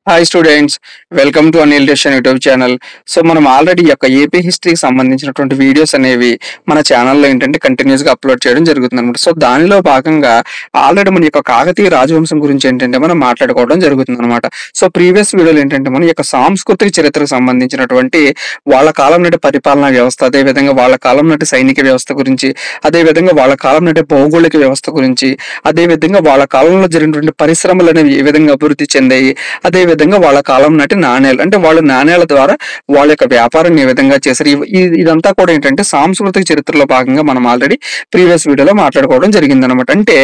Hi students, welcome to Anil Deshan YouTube channel. So మనం already ఈ యొక్క ఏపీ హిస్టరీకి సంబంధించినటువంటి వీడియోస్ అనేవి మన ఛానల్లో ఏంటంటే కంటిన్యూస్గా అప్లోడ్ చేయడం జరుగుతుంది అనమాట. సో దానిలో భాగంగా ఆల్రెడీ మన యొక్క కాకతీయ రాజవంశం గురించి ఏంటంటే మనం మాట్లాడుకోవడం జరుగుతుంది అనమాట. సో ప్రీవియస్ వీడియోలు ఏంటంటే మన యొక్క సాంస్కృతిక చరిత్రకు సంబంధించినటువంటి వాళ్ళ కాలం నాటి పరిపాలనా వ్యవస్థ, అదేవిధంగా వాళ్ళ కాలం నాటి సైనిక వ్యవస్థ గురించి, అదేవిధంగా వాళ్ళ కాలం నాటి భౌగోళిక వ్యవస్థ గురించి, అదేవిధంగా వాళ్ళ కాలంలో జరిగినటువంటి పరిశ్రమలు అనేవి ఏ విధంగా అభివృద్ధి చెందాయి, అదేవిధంగా వాళ్ళ కాలం నాటి నాణేలు అంటే వాళ్ళ నాణేల ద్వారా వాళ్ళ యొక్క వ్యాపారాన్ని ఏ విధంగా చేశారు, ఇదంతా కూడా ఏంటంటే సాంస్కృతిక చరిత్రలో భాగంగా మనం ఆల్రెడీ ప్రీవియస్ వీడియోలో మాట్లాడుకోవడం జరిగింది అనమాట. అంటే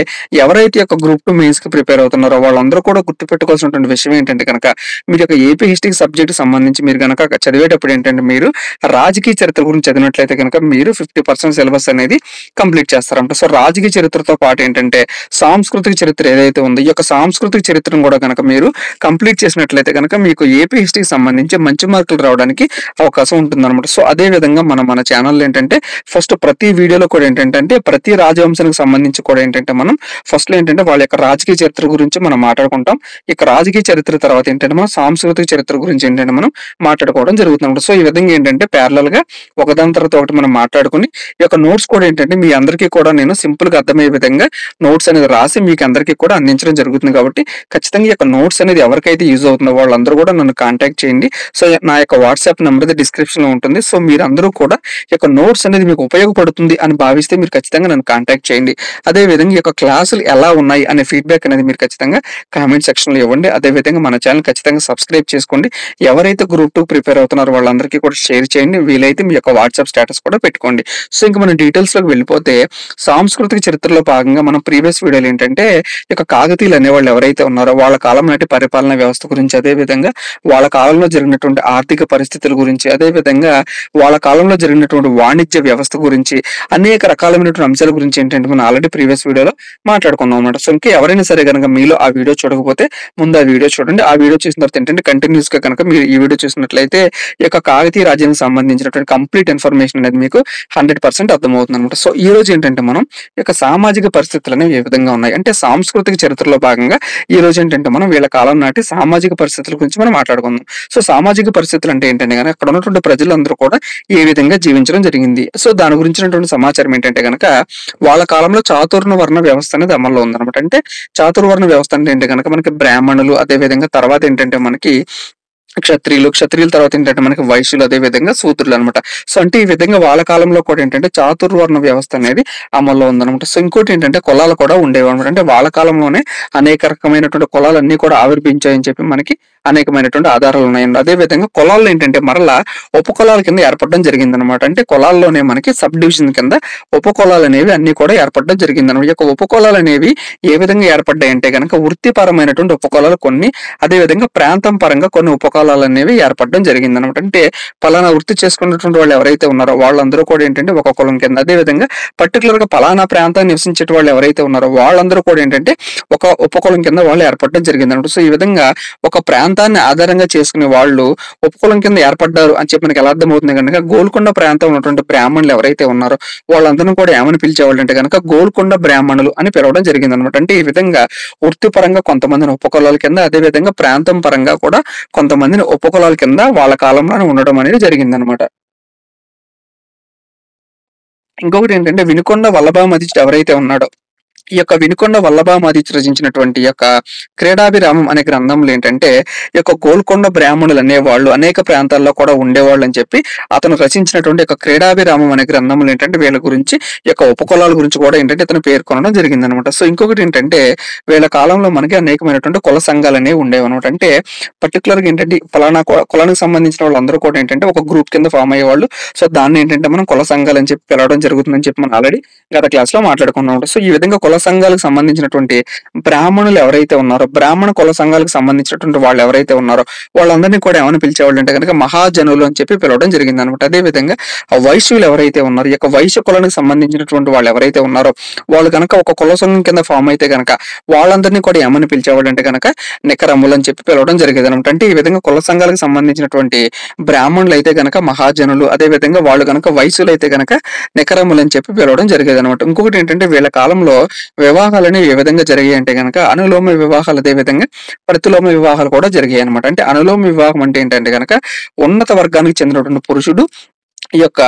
ఎవరైతే యొక్క గ్రూప్ 2 మెయిన్స్ కి ప్రిపేర్ అవుతున్నారో వాళ్ళందరూ కూడా గుర్తుపెట్టుకోవాల్సినటువంటి విషయం ఏంటంటే కనుక మీరు యొక్క ఏపీ హిస్టరీ సబ్జెక్ట్ సంబంధించి మీరు కనుక చదివేటప్పుడు ఏంటంటే మీరు రాజకీయ చరిత్ర గురించి చదివినట్లయితే కనుక మీరు 50% సిలబస్ అనేది కంప్లీట్ చేస్తారంట. సో రాజకీయ చరిత్రతో పాటు ఏంటంటే సాంస్కృతిక చరిత్ర ఏదైతే ఉందో ఈ యొక్క సాంస్కృతిక చరిత్రను కూడా కనుక మీరు కంప్లీట్ చేసినట్లయితే కనుక మీకు ఏపీ హిస్టరీకి సంబంధించి మంచి మార్కులు రావడానికి అవకాశం ఉంటుంది అనమాట. సో అదే విధంగా మన ఛానల్ ఏంటంటే ఫస్ట్ ప్రతి వీడియోలో కూడా ఏంటంటే ప్రతి రాజవంశానికి సంబంధించి కూడా ఏంటంటే మనం ఫస్ట్ లో ఏంటంటే వాళ్ళ యొక్క రాజకీయ చరిత్ర గురించి మనం మాట్లాడుకుంటాం. ఇక రాజకీయ చరిత్ర తర్వాత ఏంటంటే మనం సాంస్కృతిక చరిత్ర గురించి ఏంటంటే మనం మాట్లాడుకోవడం జరుగుతుంది. సో ఈ విధంగా ఏంటంటే ప్యారలల్ గా ఒకదాని తర్వాత ఒకటి మనం మాట్లాడుకుని ఈ యొక్క నోట్స్ కూడా ఏంటంటే మీ అందరికీ కూడా నేను సింపుల్ గా అర్థమయ్యే విధంగా నోట్స్ అనేది రాసి మీకు అందరికీ కూడా అందించడం జరుగుతుంది. కాబట్టి ఖచ్చితంగా ఈ యొక్క నోట్స్ అనేది ఎవరికైతే యూజ్ అవుతుందో వాళ్ళందరూ కూడా నన్ను కాంటాక్ట్ చేయండి. సో నా యొక్క వాట్సాప్ నెంబర్ అయితే డిస్క్రిప్షన్ లో ఉంటుంది. సో మీరందరూ కూడా ఈ యొక్క నోట్స్ అనేది మీకు ఉపయోగపడుతుంది అని భావిస్తే మీరు ఖచ్చితంగా నన్ను కాంటాక్ట్ చేయండి. అదే విధంగా ఈ యొక్క క్లాసులు ఎలా ఉన్నాయి అనే ఫీడ్బ్యాక్ అనేది మీరు ఖచ్చితంగా కామెంట్ సెక్షన్ లో ఇవ్వండి. అదే విధంగా మన ఛానల్ ఖచ్చితంగా సబ్స్క్రైబ్ చేసుకోండి. ఎవరైతే గ్రూప్ 2 ప్రిపేర్ అవుతున్నారో వాళ్ళందరికీ కూడా షేర్ చేయండి. వీలైతే మీ యొక్క వాట్సాప్ స్టేటస్ కూడా పెట్టుకోండి. సో ఇంకా మనం డీటెయిల్స్ లోకి వెళ్ళిపోతే సాంస్కృతిక చరిత్రలో భాగంగా మనం ప్రీవియస్ వీడియోలు ఏంటంటే ఈ యొక్క కాకతీయులు అనేవాళ్ళు ఎవరైతే ఉన్నారో వాళ్ళ కాలం నాటి పరిపాలనా వ్యవస్థ గురించి, అదే విధంగా వాళ్ళ కాలంలో జరిగినటువంటి ఆర్థిక పరిస్థితుల గురించి, అదే విధంగా వాళ్ళ కాలంలో జరిగినటువంటి వాణిజ్య వ్యవస్థ గురించి అనేక రకాలైనటువంటి అంశాల గురించి ఏంటంటే మనం ఆల్రెడీ ప్రీవియస్ వీడియోలో మాట్లాడుకున్నాం అనమాట. సో ఇంకా ఎవరైనా సరే కనుక మీలో ఆ వీడియో చూడకపోతే ముందు ఆ వీడియో చూడండి. ఆ వీడియో చూసిన తర్వాత ఏంటంటే కంటిన్యూస్ గా కనుక మీరు ఈ వీడియో చూసినట్లయితే ఈ యొక్క కాకతీయ రాజ్యానికి సంబంధించినటువంటి కంప్లీట్ ఇన్ఫర్మేషన్ అనేది మీకు 100% అర్థమవుతుంది అనమాట. సో ఈ రోజు ఏంటంటే మనం ఈ యొక్క సామాజిక పరిస్థితులు అనేవి ఏ విధంగా ఉన్నాయి అంటే సాంస్కృతిక చరిత్రలో భాగంగా ఈ రోజు ఏంటంటే మనం వీళ్ళ కాలం నాటి సామాజిక పరిస్థితుల గురించి మనం మాట్లాడుకుందాం. సో సామాజిక పరిస్థితులు అంటే ఏంటంటే కనుక అక్కడ ఉన్నటువంటి ప్రజలందరూ కూడా ఏ విధంగా జీవించడం జరిగింది. సో దాని గురించినటువంటి సమాచారం ఏంటంటే కనుక వాళ్ళ కాలంలో చాతుర్వర్ణ వ్యవస్థ అనేది అమల్లో ఉందన్నమాట. అంటే చాతుర్వర్ణ వ్యవస్థ అంటే ఏంటి కనుక మనకి బ్రాహ్మణులు, అదే విధంగా తర్వాత ఏంటంటే మనకి క్షత్రియుల తర్వాత ఏంటంటే మనకి వైశ్యులు, అదే విధంగా శూద్రులు అనమాట. సో అంటే ఈ విధంగా వాళ్ళ కాలంలో కూడా ఏంటంటే చాతుర్వర్ణ వ్యవస్థ అనేది అమల్లో ఉందన్నమాట. సో ఇంకోటి ఏంటంటే కులాలు కూడా ఉండేవి అనమాట. అంటే వాళ్ళ కాలంలోనే అనేక రకమైనటువంటి కులాలన్నీ కూడా ఆవిర్భించాయని చెప్పి మనకి అనేకమైనటువంటి ఆధారాలు ఉన్నాయండి. అదే విధంగా కులాల్లో ఏంటంటే మరలా ఉపకులాల కింద ఏర్పడడం జరిగింది అనమాట. అంటే కులాల్లోనే మనకి సబ్ డివిజన్ కింద ఉపకులాలు అనేవి అన్ని కూడా ఏర్పడడం జరిగింది అనమాట. ఈ యొక్క ఉపకులాలు అనేవి ఏ విధంగా ఏర్పడ్డాయి అంటే కనుక వృత్తిపరమైనటువంటి ఉపకులాలు కొన్ని, అదే విధంగా ప్రాంతం పరంగా కొన్ని ఉపకులాలు అనేవి ఏర్పడడం జరిగింది అనమాట. అంటే పలానా వృత్తి చేసుకున్నటువంటి వాళ్ళు ఎవరైతే ఉన్నారో వాళ్ళందరూ కూడా ఏంటంటే ఒక కులం కింద, అదే విధంగా పర్టికులర్ గా పలానా ప్రాంతాన్ని నివసించే వాళ్ళు ఎవరైతే ఉన్నారో వాళ్ళందరూ కూడా ఏంటంటే ఒక ఉపకులం కింద వాళ్ళు ఏర్పడడం జరిగింది అనమాట. సో ఈ విధంగా ఒక ప్రాంతాన్ని ఆధారంగా చేసుకునే వాళ్ళు ఉపకులం కింద ఏర్పడ్డారు అని చెప్పి మనకి ఎలా అర్థమవుతుంది కనుక గోల్కొండ ప్రాంతం ఉన్నటువంటి బ్రాహ్మణులు ఎవరైతే ఉన్నారో వాళ్ళందరూ కూడా ఏమని పిలిచేవాళ్ళు అంటే కనుక గోల్కొండ బ్రాహ్మణులు అని పిలవడం జరిగింది అనమాట. అంటే ఈ విధంగా వృత్తిపరంగా కొంతమందిని ఉపకులాల కింద, అదే విధంగా ప్రాంతం పరంగా కూడా కొంతమందిని ఉపకులాల కింద వాళ్ళ కాలంలోనే ఉండడం అనేది జరిగింది అనమాట. ఇంకొకటి ఏంటంటే వినుకొండ వల్లభామదిత్యుడు ఎవరైతే ఉన్నాడో ఈ యొక్క వినుకొండ వల్లభామదిత్యుడు రచించినటువంటి ఈ యొక్క క్రీడాభిరామం అనే గ్రంథంలో ఏంటంటే ఈ యొక్క గోల్కొండ బ్రాహ్మణులు అనేవాళ్ళు అనేక ప్రాంతాల్లో కూడా ఉండేవాళ్ళు అని చెప్పి అతను రచించినటువంటి యొక్క క్రీడాభిరామం అనే గ్రంథంలో ఏంటంటే వీళ్ళ గురించి ఈ యొక్క ఉపకులాల గురించి కూడా ఏంటంటే ఇతను పేర్కొనడం జరిగింది అనమాట. సో ఇంకొకటి ఏంటంటే వీళ్ళ కాలంలో మనకి అనేకమైనటువంటి కుల సంఘాలు అనేవి ఉండేవి అనమాట. అంటే పర్టికులర్ గా ఏంటంటే ఫలానా కులానికి సంబంధించిన వాళ్ళందరూ కూడా ఏంటంటే ఒక గ్రూప్ కింద ఫామ్ అయ్యేవాళ్ళు. సో దాన్ని ఏంటంటే మనం కుల సంఘాలు అని చెప్పి పిలవడం జరుగుతుందని చెప్పి మనం ఆల్రెడీ గత క్లాస్ లో మాట్లాడుకున్నాం. సో ఈ విధంగా కుల సంఘాలకు సంబంధించినటువంటి బ్రాహ్మణులు ఎవరైతే ఉన్నారో బ్రాహ్మణ కుల సంఘాలకు సంబంధించినటువంటి వాళ్ళు ఎవరైతే ఉన్నారో వాళ్ళందరినీ కూడా ఏమని పిలిచేవాళ్ళు అంటే కనుక మహాజనులు అని చెప్పి పిలవడం జరిగింది అనమాట. అదే విధంగా వైశ్యులు ఎవరైతే ఉన్నారో ఈ యొక్క వైశ్య కులానికి సంబంధించినటువంటి వాళ్ళు ఎవరైతే ఉన్నారో వాళ్ళు కనుక ఒక కుల సంఘం కింద ఫామ్ అయితే కనుక వాళ్ళందరినీ కూడా ఏమని పిలిచేవాళ్ళు అంటే కనుక నికరములు అని చెప్పి పిలవడం జరిగేది అనమాట. అంటే ఈ విధంగా కుల సంఘాలకు సంబంధించినటువంటి బ్రాహ్మణులు అయితే కనుక మహాజనులు, అదే విధంగా వాళ్ళు కనుక వైశ్యులు అయితే కనుక నికరములు అని చెప్పి పిలవడం జరిగేది అనమాట. ఇంకొకటి ఏంటంటే వీళ్ళ కాలంలో వివాహాలనేవి ఏ విధంగా జరిగాయి అంటే గనక అనులోమ వివాహాలు, అదే విధంగా ప్రతిలోమ వివాహాలు కూడా జరిగాయి అన్నమాట. అంటే అనులోమ వివాహం అంటే ఏంటంటే గనక ఉన్నత వర్గానికి చెందినటువంటి పురుషుడు ఈ యొక్క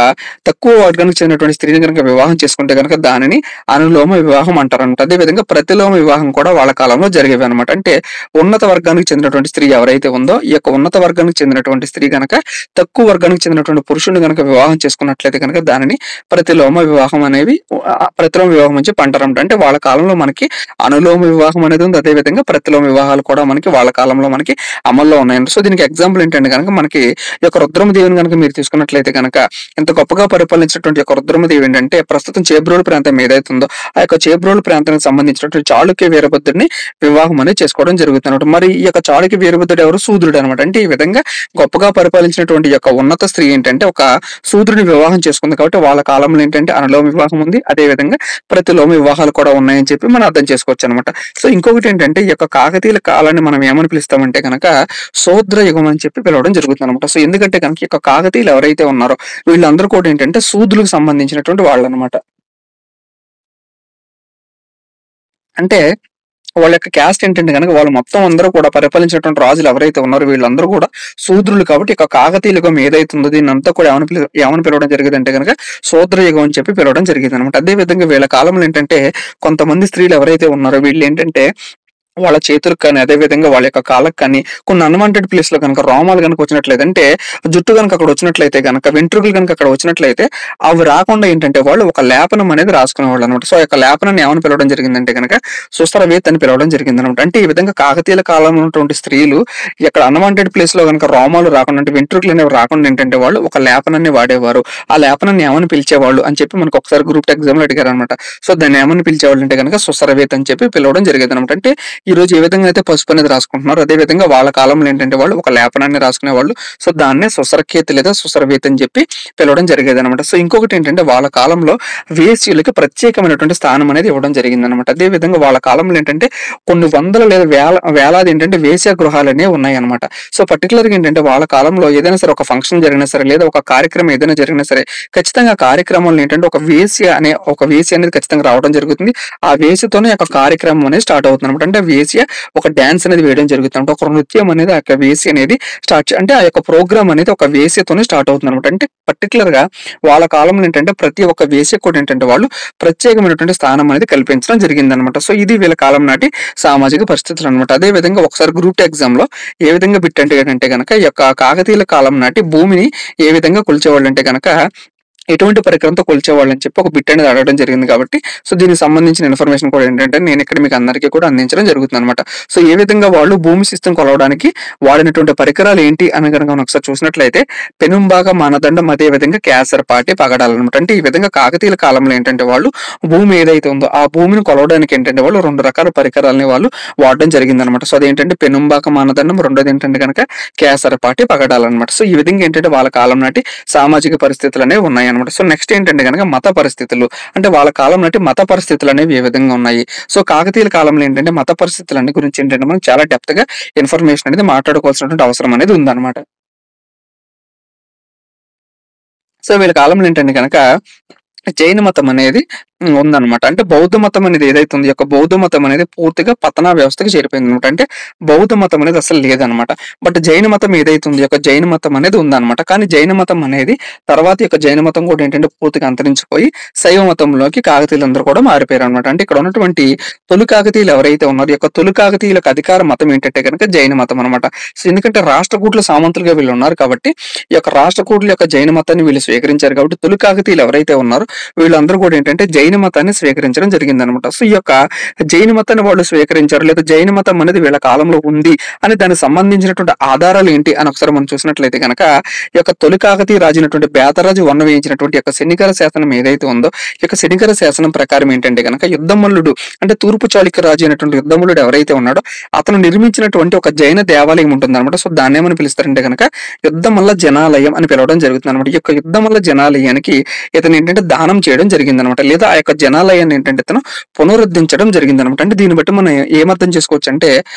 తక్కువ వర్గానికి చెందినటువంటి స్త్రీని గనుక వివాహం చేసుకుంటే గనక దానిని అనులోమ వివాహం అంటారన్నమాట. అదే విధంగా ప్రతిలోమ వివాహం కూడా వాళ్ళ కాలంలో జరిగేవి అనమాట. అంటే ఉన్నత వర్గానికి చెందినటువంటి స్త్రీ ఎవరైతే ఉందో ఈ యొక్క ఉన్నత వర్గానికి చెందినటువంటి స్త్రీ గనక తక్కువ వర్గానికి చెందినటువంటి పురుషుని గనక వివాహం చేసుకున్నట్లయితే కనుక దానిని ప్రతిలోమ వివాహం అనేవి ప్రతిలోమ వివాహం అని చెప్పి అంటారన్నమాట. అంటే వాళ్ళ కాలంలో మనకి అనులోమ వివాహం అనేది ఉంది. అదే విధంగా ప్రతిలోమ వివాహాలు కూడా మనకి వాళ్ళ కాలంలో మనకి అమల్లో ఉన్నాయండి. సో దీనికి ఎగ్జాంపుల్ ఏంటంటే కనుక మనకి ఈ యొక్క రుద్రమదేవిని కనుక మీరు తీసుకున్నట్లయితే కనుక ఇంత గొప్పగా పరిపాలించినటువంటి యొక్క రుద్రమదేవి ఏంటంటే ప్రస్తుతం చేబ్రోలు ప్రాంతం ఏదైతే ఉందో ఆ యొక్క చేబ్రోలు ప్రాంతానికి సంబంధించినటువంటి చాళుక్య వీరభద్రుడిని వివాహం అనేది చేసుకోవడం జరుగుతుంది అనమాట. మరి ఈ యొక్క చాళుక్య వీరభద్రుడు ఎవరు? శూద్రుడు అనమాట. అంటే ఈ విధంగా గొప్పగా పరిపాలించినటువంటి యొక్క ఉన్నత స్త్రీ ఏంటంటే ఒక శూద్రుని వివాహం చేసుకుంది కాబట్టి వాళ్ళ కాలంలో ఏంటంటే అనులోమ వివాహం ఉంది. అదే విధంగా ప్రతిలోమ వివాహాలు కూడా ఉన్నాయని చెప్పి మనం అర్థం చేసుకోవచ్చు అనమాట. సో ఇంకొకటి ఏంటంటే ఈ యొక్క కాకతీయుల కాలాన్ని మనం ఏమని పిలుస్తామంటే కనుక శూద్ర యుగం అని చెప్పి పిలవడం జరుగుతుంది అనమాట. సో ఎందుకంటే కనుక ఈ యొక్క కాకతీయులు ఎవరైతే ఉన్నారో వీళ్ళందరూ కూడా ఏంటంటే శూద్రులకు సంబంధించినటువంటి వాళ్ళు అనమాట. అంటే వాళ్ళ యొక్క క్యాస్ట్ ఏంటంటే గనక వాళ్ళు మొత్తం అందరూ కూడా పరిపాలించినటువంటి రాజులు ఎవరైతే ఉన్నారో వీళ్ళందరూ కూడా శూద్రులు కాబట్టి ఇక కాకతీయ యుగం ఏదైతే ఉందో దీన్ని అంతా కూడా ఏమని పిలవడం జరిగింది అంటే కనుక శూద్ర యుగం అని చెప్పి పిలవడం జరిగింది అనమాట. అదే విధంగా వీళ్ళ కాలంలో ఏంటంటే కొంతమంది స్త్రీలు ఎవరైతే ఉన్నారో వీళ్ళు ఏంటంటే వాళ్ళ చేతులకు కానీ అదే విధంగా వాళ్ళ యొక్క కాళ్ళకు కానీ కొన్ని అన్వాంటెడ్ ప్లేస్ లో కనుక రోమాలు కనుక వచ్చినట్లయితే అంటే జుట్టు కనుక అక్కడ వచ్చినట్లయితే కనుక వెంట్రుకలు కనుక అక్కడ వచ్చినట్లయితే అవి రాకుండా ఏంటంటే వాళ్ళు ఒక లేపనం అనేది రాసుకునేవాళ్ళు అనమాట. సో ఆ యొక్క లేపనాన్ని ఏమని పిలవడం జరిగిందంటే కనుక సుస్రవేత్ అని పిలవడం జరిగింది అనమాట. అంటే ఈ విధంగా కాకతీయుల కాలంలో ఉన్నటువంటి స్త్రీలు ఇక్కడ అన్వాంటెడ్ ప్లేస్ లో కనుక రోమాలు రాకుండా అంటే వెంట్రుకలు అనేవి రాకుండా ఏంటంటే వాళ్ళు ఒక లేపనాన్ని వాడేవారు. ఆ లేపనాన్ని ఏమని పిలిచేవాళ్ళు అని చెప్పి మనకు ఒకసారి గ్రూప్ ఎగ్జామ్ లో అడిగారు అనమాట. సో దాన్ని ఏమని పిలిచేవాళ్ళు అంటే కనుక సుస్రవేత్ అని చెప్పి పిలవడం జరిగేది అనమాట. అంటే ఈ రోజు ఏ విధంగా అయితే పసుపు అనేది రాసుకుంటున్నారు అదే విధంగా వాళ్ళ కాలంలో ఏంటంటే వాళ్ళు ఒక లేపనాన్ని రాసుకునే వాళ్ళు. సో దాన్నే సుసరకేత్ లేదా సుసరవేత్ అని చెప్పి పిలవడం జరిగేది అనమాట. సో ఇంకొకటి ఏంటంటే వాళ్ళ కాలంలో వేశ్యలకి ప్రత్యేకమైనటువంటి స్థానం అనేది ఇవ్వడం జరిగింది అనమాట. అదే విధంగా వాళ్ళ కాలంలో ఏంటంటే కొన్ని వందల లేదా వేలాది ఏంటంటే వేశ్య గృహాలు అనేవి ఉన్నాయి అనమాట. సో పర్టికులర్ గా ఏంటంటే వాళ్ళ కాలంలో ఏదైనా సరే ఒక ఫంక్షన్ జరిగినా సరే లేదా ఒక కార్యక్రమం ఏదైనా జరిగినా సరే ఖచ్చితంగా కార్యక్రమంలో ఏంటంటే ఒక వేశ్య అనేది ఖచ్చితంగా రావడం జరుగుతుంది. ఆ వేశ్యతోనే ఒక కార్యక్రమం అనేది స్టార్ట్ అవుతుంది అనమాట. అంటే వేశ్య ఒక డాన్స్ అనేది వేయడం జరుగుతుంది అంటే ఒక నృత్యం అనేది ఆ యొక్క వేసి అనేది అంటే ఆ యొక్క ప్రోగ్రామ్ అనేది ఒక వేసితోనే స్టార్ట్ అవుతుంది అనమాట. అంటే పర్టికులర్ గా వాళ్ళ కాలంలో ఏంటంటే ప్రతి ఒక్క వేసి కూడా ఏంటంటే వాళ్ళు ప్రత్యేకమైనటువంటి స్థానం అనేది కల్పించడం జరిగింది అనమాట. సో ఇది వీళ్ళ కాలం నాటి సామాజిక పరిస్థితులు అనమాట. అదే విధంగా ఒకసారి గ్రూప్ ఎగ్జామ్ లో ఏ విధంగా బిట్ అంటే కనుక ఈ యొక్క కాకతీయుల కాలం నాటి భూమిని ఏ విధంగా కొలిచేవాళ్ళు అంటే కనుక ఎటువంటి పరికరంతో కొలిచేవాళ్ళు అని చెప్పి ఒక బిట్ అనేది అడగడం జరిగింది కాబట్టి సో దీనికి సంబంధించిన ఇన్ఫర్మేషన్ కూడా ఏంటంటే నేను ఇక్కడ మీకు అందరికీ కూడా అందించడం జరుగుతుంది అనమాట. సో ఏ విధంగా వాళ్ళు భూమి సిస్టమ్ కొలవడానికి వాడినటువంటి పరికరాలు ఏంటి అని కనుక మనం ఒకసారి చూసినట్లయితే పెనుంబాక మానదండం అదే విధంగా కేసరపాటి పగడాలు అనమాట. అంటే ఈ విధంగా కాకతీయుల కాలంలో ఏంటంటే వాళ్ళు భూమి ఏదైతే ఉందో ఆ భూమిని కొలవడానికి ఏంటంటే వాళ్ళు రెండు రకాల పరికరాలని వాళ్ళు వాడడం జరిగింది అనమాట. సో అదేంటంటే పెనుంబాక మానదండం, రెండోది ఏంటంటే కనుక కేసరపాటి పగడాలు అనమాట. సో ఈ విధంగా ఏంటంటే వాళ్ళ కాలం నాటి సామాజిక పరిస్థితులు అనేవి ఉన్నాయి అనమాట. సో నెక్స్ట్ ఏంటంటే కనుక మత పరిస్థితులు అంటే వాళ్ళ కాలం నాటి మత పరిస్థితులు అనేవి ఏ విధంగా ఉన్నాయి. సో కాకతీయుల కాలంలో ఏంటంటే మత పరిస్థితులన్నీ గురించి ఏంటంటే మనం చాలా డెప్త్ గా ఇన్ఫర్మేషన్ అనేది మాట్లాడుకోవాల్సినటువంటి అవసరం అనేది ఉందన్నమాట. సో వీళ్ళ కాలంలో ఏంటంటే కనుక జైన మతం అనేది ఉందన్నమాట. అంటే బౌద్ధ మతం అనేది ఏదైతే ఉంది యొక్క బౌద్ధ మతం అనేది పూర్తిగా పతనా వ్యవస్థకి చేరిపోయింది అనమాట. అంటే బౌద్ధ మతం అనేది అసలు లేదనమాట. బట్ జైన మతం ఏదైతే ఉంది యొక్క జైన మతం అనేది ఉందన్నమాట. కానీ జైన మతం అనేది తర్వాత యొక్క జైన మతం కూడా ఏంటంటే పూర్తిగా అంతరించిపోయి శైవ మతంలోకి కాకతీయులందరూ కూడా మారిపోయారు అనమాట. అంటే ఇక్కడ ఉన్నటువంటి తొలి కాకతీయులు ఎవరైతే ఉన్నారో యొక్క తొలి కాకతీయులకు అధికార మతం ఏంటంటే కనుక జైన మతం అనమాట. సో ఎందుకంటే రాష్ట్రకూట్ల సామంతులుగా వీళ్ళు ఉన్నారు కాబట్టి ఈ యొక్క రాష్ట్రకూట్ల యొక్క జైన మతాన్ని వీళ్ళు స్వీకరించారు కాబట్టి తొలి కాకతీయులు ఎవరైతే ఉన్నారో వీళ్ళందరూ కూడా ఏంటంటే జైన మతాన్ని స్వీకరించడం జరిగింది అనమాట. సో ఈ యొక్క జైన మతాన్ని వాళ్ళు స్వీకరించారు లేదా జైన మతం అనేది వీళ్ళ కాలంలో ఉంది అని దానికి సంబంధించినటువంటి ఆధారాలు ఏంటి అని ఒకసారి మనం చూసినట్లయితే కనుక ఈ యొక్క తొలి కాకతీయ రాజైనటువంటి బేతరాజు వన్న వేయించినటువంటి యొక్క శనికర శాసనం ఏదైతే ఉందో ఈ యొక్క శనికర శాసనం ప్రకారం ఏంటంటే కనుక యుద్ధమల్లుడు అంటే తూర్పు చాళుక్య రాజు అయినటువంటి యుద్ధమల్లుడు ఎవరైతే ఉన్నాడో అతను నిర్మించినటువంటి ఒక జైన దేవాలయం ఉంటుంది అనమాట. సో దాన్ని ఏమని పిలుస్తారంటే కనుక యుద్ధమల్ల జనాలయం అని పిలవడం జరుగుతుంది అనమాట. ఈ యొక్క యుద్ధమల్ల జనాలయానికి ఇతను ఏంటంటే దానం చేయడం జరిగింది అనమాట. లేదా ఆ యొక్క జనాలయాన్ని ఏంటంటే ఇతను పునరుద్ధరించడం జరిగిందనమాట. అంటే దీన్ని బట్టి మనం ఏమర్థం చేసుకోవచ్చు అంటే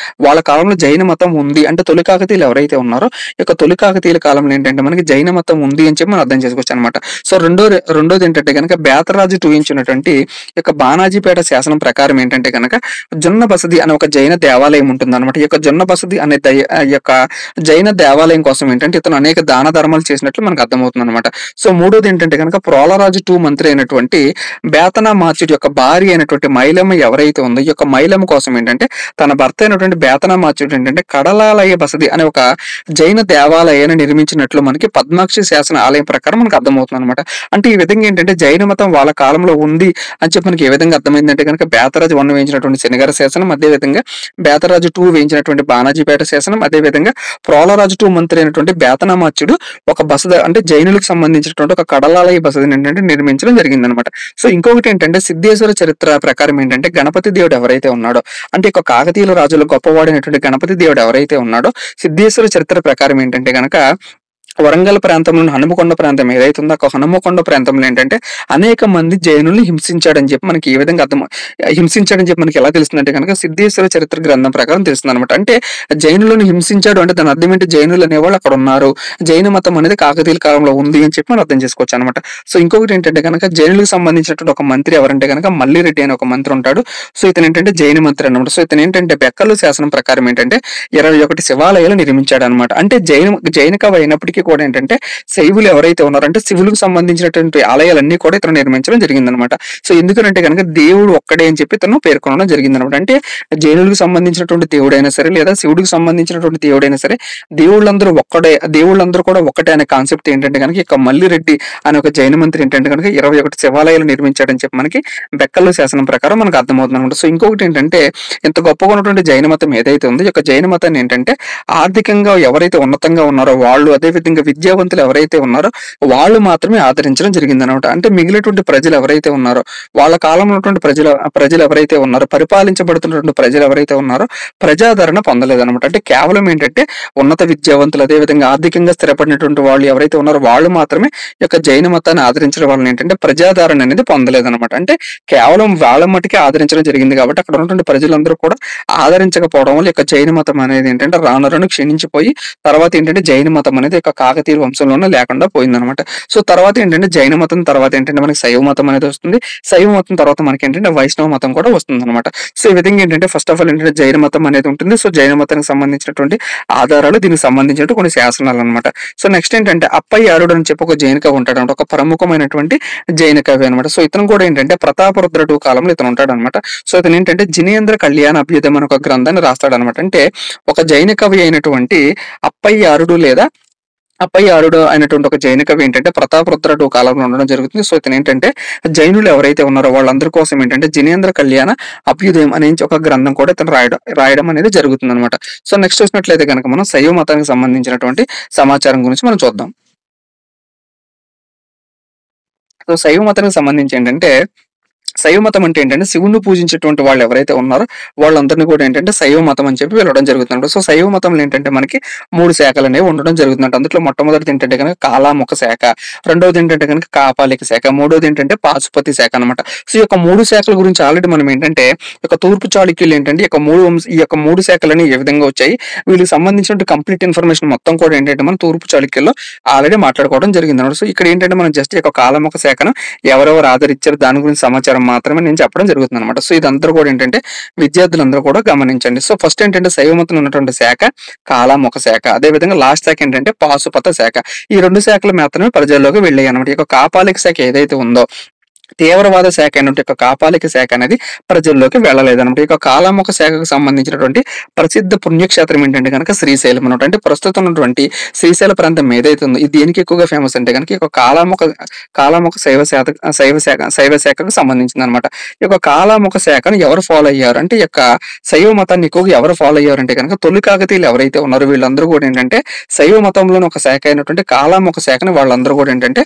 వాళ్ళ కాలంలో జైన మతం ఉంది అంటే తొలి కాకతీయులు ఎవరైతే ఉన్నారో ఈ యొక్క తొలి కాకతీయుల కాలంలో ఏంటంటే మనకి జైన మతం ఉంది అని చెప్పి మనం అర్థం చేసుకోవచ్చు అనమాట. సో రెండోది ఏంటంటే కనుక బేతరాజు చూయించినటువంటి ఈ యొక్క బానాజీపేట శాసనం ప్రకారం ఏంటంటే కనుక జొన్న బసది అనే ఒక జైన దేవాలయం ఉంటుందన్నమాట. ఈ యొక్క జొన్న బసది అనే ఈ యొక్క జైన దేవాలయం కోసం ఏంటంటే ఇతను అనేక దాన ధర్మాలు చేసినట్లు మనకు అర్థమవుతుంది అనమాట. సో మూడోది ఏంటంటే కనుక ప్రోలరాజు టూ మంత్రి అయినటువంటి బేతనా మార్చుడి యొక్క భార్య అయినటువంటి మైలమ్మ ఎవరైతే ఉందో ఈ యొక్క మైలమ్మ కోసం ఏంటంటే తన భర్త అయినటువంటి బేతనా మార్చుడి ఏంటంటే కడలాలయ బసది అనే ఒక జైన దేవాలయాన్ని నిర్మించినట్లు మనకి పద్మాక్షి శాసన ఆలయం ప్రకారం మనకు అర్థమవుతుంది అనమాట. అంటే ఈ విధంగా ఏంటంటే జైన మతం వాళ్ళ కాలంలో ఉంది అని చెప్పి మనకి ఏ విధంగా అర్థమైందంటే కనుక బేతరాజు 1 వేయించినటువంటి శనిగార శాసనం, అదే విధంగా బేతరాజు 2 వేయించినటువంటి బానాజీపేట శాసనం, అదే విధంగా ప్రోలరాజు 2 మంత్రి అయినటువంటి బేతనామాచ్యుడు ఒక బసద అంటే జైనులకు సంబంధించినటువంటి ఒక కడలాలయ బసదిని ఏంటంటే నిర్మించడం జరిగిందనమాట. సో ఇంకొకటి ఏంటంటే సిద్ధేశ్వర చరిత్ర ప్రకారం ఏంటంటే గణపతి దేవుడు ఎవరైతే ఉన్నాడో అంటే ఒక కాకతీయుల రాజులు గొప్పవాడైనటువంటి గణపతి దేవుడు ఎవరైతే ఉన్నాడో సిద్ధేశ్వర చరిత్ర ప్రకారం ఏంటంటే కనుక వరంగల్ ప్రాంతంలో హనుమకొండ ప్రాంతం ఏదైతే ఉందో ఆ హనుమకొండ ప్రాంతంలో ఏంటంటే అనేక మంది జైనుల్ని హింసించాడని చెప్పి మనకి ఏ విధంగా హింసించాడని చెప్పి మనకి ఎలా తెలుస్తుందంటే కనుక సిద్ధేశ్వర చరిత్ర గ్రంథం ప్రకారం తెలుస్తుంది అనమాట. అంటే జైనులను హింసించాడు అంటే దాని అర్థం ఏంటి, జైనులు అనేవాళ్ళు అక్కడ ఉన్నారు, జైన మతం అనేది కాకతీయుల కాలంలో ఉంది అని చెప్పి మనం అర్థం చేసుకోవచ్చు అనమాట. సో ఇంకొకటి ఏంటంటే కనుక జైనులకు సంబంధించినటువంటి ఒక మంత్రి ఎవరంటే కనుక మల్లిరెడ్డి అనే ఒక మంత్రి ఉంటాడు. సో ఇతను ఏంటంటే జైన మంత్రి అనమాట. సో ఇతను ఏంటంటే బెక్కలు శాసనం ప్రకారం ఏంటంటే 21 శివాలయాలు నిర్మించాడు అనమాట. అంటే జైన కవి అయినప్పటికీ కూడా ఏంటంటే శైవులు ఎవరైతే ఉన్నారంటే శివులకు సంబంధించినటువంటి ఆలయాలన్నీ కూడా ఇతను నిర్మించడం జరిగిందనమాట. సో ఎందుకంటే కనుక దేవుడు ఒక్కడే అని చెప్పి ఇతను పేర్కొనడం జరిగిందనమాట. అంటే జైనులకు సంబంధించినటువంటి దేవుడైనా సరే లేదా శివుడికి సంబంధించినటువంటి దేవుడైనా సరే దేవుళ్ళందరూ ఒక్కడే, దేవుళ్ళందరూ కూడా ఒక్కటే అనే కాన్సెప్ట్ ఏంటంటే కనుక ఇక మల్లిరెడ్డి అనే ఒక జైన మంత్రి ఏంటంటే కనుక 21 శివాలయాలు నిర్మించాడని చెప్పి మనకి బెక్కల్లో శాసనం ప్రకారం మనకు అర్థమవుతుంది అనమాట. సో ఇంకొకటి ఏంటంటే ఇంత గొప్పగా ఉన్నటువంటి జైన మతం ఏదైతే ఉందో ఈ యొక్క జైన మతాన్ని ఏంటంటే ఆర్థికంగా ఎవరైతే ఉన్నతంగా ఉన్నారో వాళ్ళు, అదే విధంగా విద్యావంతులు ఎవరైతే ఉన్నారో వాళ్ళు మాత్రమే ఆదరించడం జరిగింది అనమాట. అంటే మిగిలినటువంటి ప్రజలు ఎవరైతే ఉన్నారో వాళ్ళ కాలంలో ఉన్నటువంటి ప్రజలు ఎవరైతే ఉన్నారో పరిపాలించబడుతున్నటువంటి ప్రజలు ఎవరైతే ఉన్నారో ప్రజాదరణ పొందలేదన్నమాట. అంటే కేవలం ఏంటంటే ఉన్నత విద్యావంతులు అదే విధంగా ఆర్థికంగా స్థిరపడినటువంటి వాళ్ళు ఎవరైతే ఉన్నారో వాళ్ళు మాత్రమే ఈ యొక్క జైన మతాన్ని ఆదరించడం వలన ఏంటంటే ప్రజాదరణ అనేది పొందలేదన్నమాట. అంటే కేవలం వాళ్ళ మట్టుకే ఆదరించడం జరిగింది కాబట్టి అక్కడ ఉన్నటువంటి ప్రజలందరూ కూడా ఆదరించకపోవడం వల్ల యొక్క జైన మతం అనేది ఏంటంటే రాను రాను క్షీణించిపోయి తర్వాత ఏంటంటే జైన మతం అనేది కాకతీయ వంశంలోనే లేకుండా పోయిందనమాట. సో తర్వాత ఏంటంటే జైన మతం తర్వాత ఏంటంటే మనకి శైవ మతం అనేది వస్తుంది. శైవ మతం తర్వాత మనకి ఏంటంటే వైష్ణవ మతం కూడా వస్తుంది అనమాట. సో ఈ విధంగా ఏంటంటే ఫస్ట్ ఆఫ్ ఆల్ ఏంటంటే జైన మతం అనేది ఉంటుంది. సో జైన మతానికి సంబంధించినటువంటి ఆధారాలు, దీనికి సంబంధించినటువంటి కొన్ని శాసనాలు అనమాట. సో నెక్స్ట్ ఏంటంటే అప్పయ్య ఆరుడు అని చెప్పి ఒక జైన కవి ఉంటాడు అనమాట, ఒక ప్రముఖమైనటువంటి జైన కవి అనమాట. సో ఇతను కూడా ఏంటంటే ప్రతాపరుద్ర 2 కాలంలో ఇతను ఉంటాడు అనమాట. సో ఇతను ఏంటంటే జినేంద్ర కళ్యాణ అభ్యుదయం అని ఒక గ్రంథాన్ని రాస్తాడు అనమాట. అంటే ఒక జైన కవి అయినటువంటి అప్పయ్య ఆరుడు లేదా అప్పయ్య ఆరుడు అయినటువంటి ఒక జైన కవి ఏంటంటే ప్రతాపరుద్ర 2 కాలంలో ఉండడం జరుగుతుంది. సో ఇతను ఏంటంటే జైనులు ఎవరైతే ఉన్నారో వాళ్ళందరి కోసం ఏంటంటే జినేంద్ర కళ్యాణ అభ్యుదయం అనే ఒక గ్రంథం కూడా ఇతను రాయడం అనేది జరుగుతుంది అనమాట. సో నెక్స్ట్ వచ్చినట్లయితే కనుక మనం శైవ మతానికి సంబంధించినటువంటి సమాచారం గురించి మనం చూద్దాం. సో శైవ మతానికి సంబంధించి ఏంటంటే శైవ మతం అంటే ఏంటంటే శివుణ్ణి పూజించేటువంటి వాళ్ళు ఎవరైతే ఉన్నారో వాళ్ళందరినీ కూడా ఏంటంటే శైవ మతం అని చెప్పి వెళ్ళడం జరుగుతుంది. సో శైవ మతంలో ఏంటంటే మనకి 3 శాఖలు అనేవి ఉండడం జరుగుతుంది. అందులో మొట్టమొదటిది ఏంటంటే కనుక కాలాముఖ శాఖ, రెండవది ఏంటంటే కనుక కాపాలిక శాఖ, మూడవది ఏంటంటే పాశుపతి శాఖ అనమాట. సో ఈ యొక్క 3 శాఖల గురించి ఆల్రెడీ మనం ఏంటంటే ఈ యొక్క తూర్పు చాళుక్యులు ఏంటంటే ఈ యొక్క 3 శాఖలని ఏ విధంగా వచ్చాయి వీళ్ళకి సంబంధించిన కంప్లీట్ ఇన్ఫర్మేషన్ మొత్తం కూడా ఏంటంటే మనం తూర్పు చాళుక్యుల్లో ఆల్రెడీ మాట్లాడుకోవడం జరిగింది అనమాట. సో ఇక్కడ ఏంటంటే మనం జస్ట్ ఈ యొక్క కాలాముఖ శాఖను ఎవరెవరు ఆదరించారు దాని గురించి సమాచారం మాత్రమే నేను చెప్పడం జరుగుతుంది అనమాట. సో ఇదంతా కూడా ఏంటంటే విద్యార్థులందరూ కూడా గమనించండి. సో ఫస్ట్ ఏంటంటే శైవ మతంలో ఉన్నటువంటి శాఖ కాలాముఖ శాఖ, అదే విధంగా లాస్ట్ శాఖ ఏంటంటే పాశుపత శాఖ. ఈ 2 శాఖలు మాత్రమే ప్రజల్లోకి వెళ్ళాయి అనమాట. ఈ యొక్క కాపాలిక శాఖ ఏదైతే ఉందో తీవ్రవాద శాఖ అయినటువంటి యొక్క కాపాలిక శాఖ అనేది ప్రజల్లోకి వెళ్ళలేదన్నమాట. ఈ యొక్క కాలాముఖ శాఖకు సంబంధించినటువంటి ప్రసిద్ధ పుణ్యక్షేత్రం ఏంటంటే కనుక శ్రీశైలం అనమాట. అంటే ప్రస్తుతం ఉన్నటువంటి శ్రీశైల ప్రాంతం ఏదైతే ఉందో ఇది దేనికి ఎక్కువగా ఫేమస్ అంటే కనుక ఈ యొక్క కాలాముఖ శైవ శాఖకు సంబంధించింది అనమాట. ఈ యొక్క కాలాముఖ శాఖను ఎవరు ఫాలో అయ్యారు అంటే ఈ యొక్క శైవ మతాన్ని ఎక్కువగా ఎవరు ఫాలో అయ్యారు అంటే కనుక తొలి కాకతీయులు ఎవరైతే ఉన్నారో వీళ్ళందరూ కూడా ఏంటంటే శైవ మతంలోని ఒక శాఖ అయినటువంటి కాలాముఖ శాఖని వాళ్ళందరూ కూడా ఏంటంటే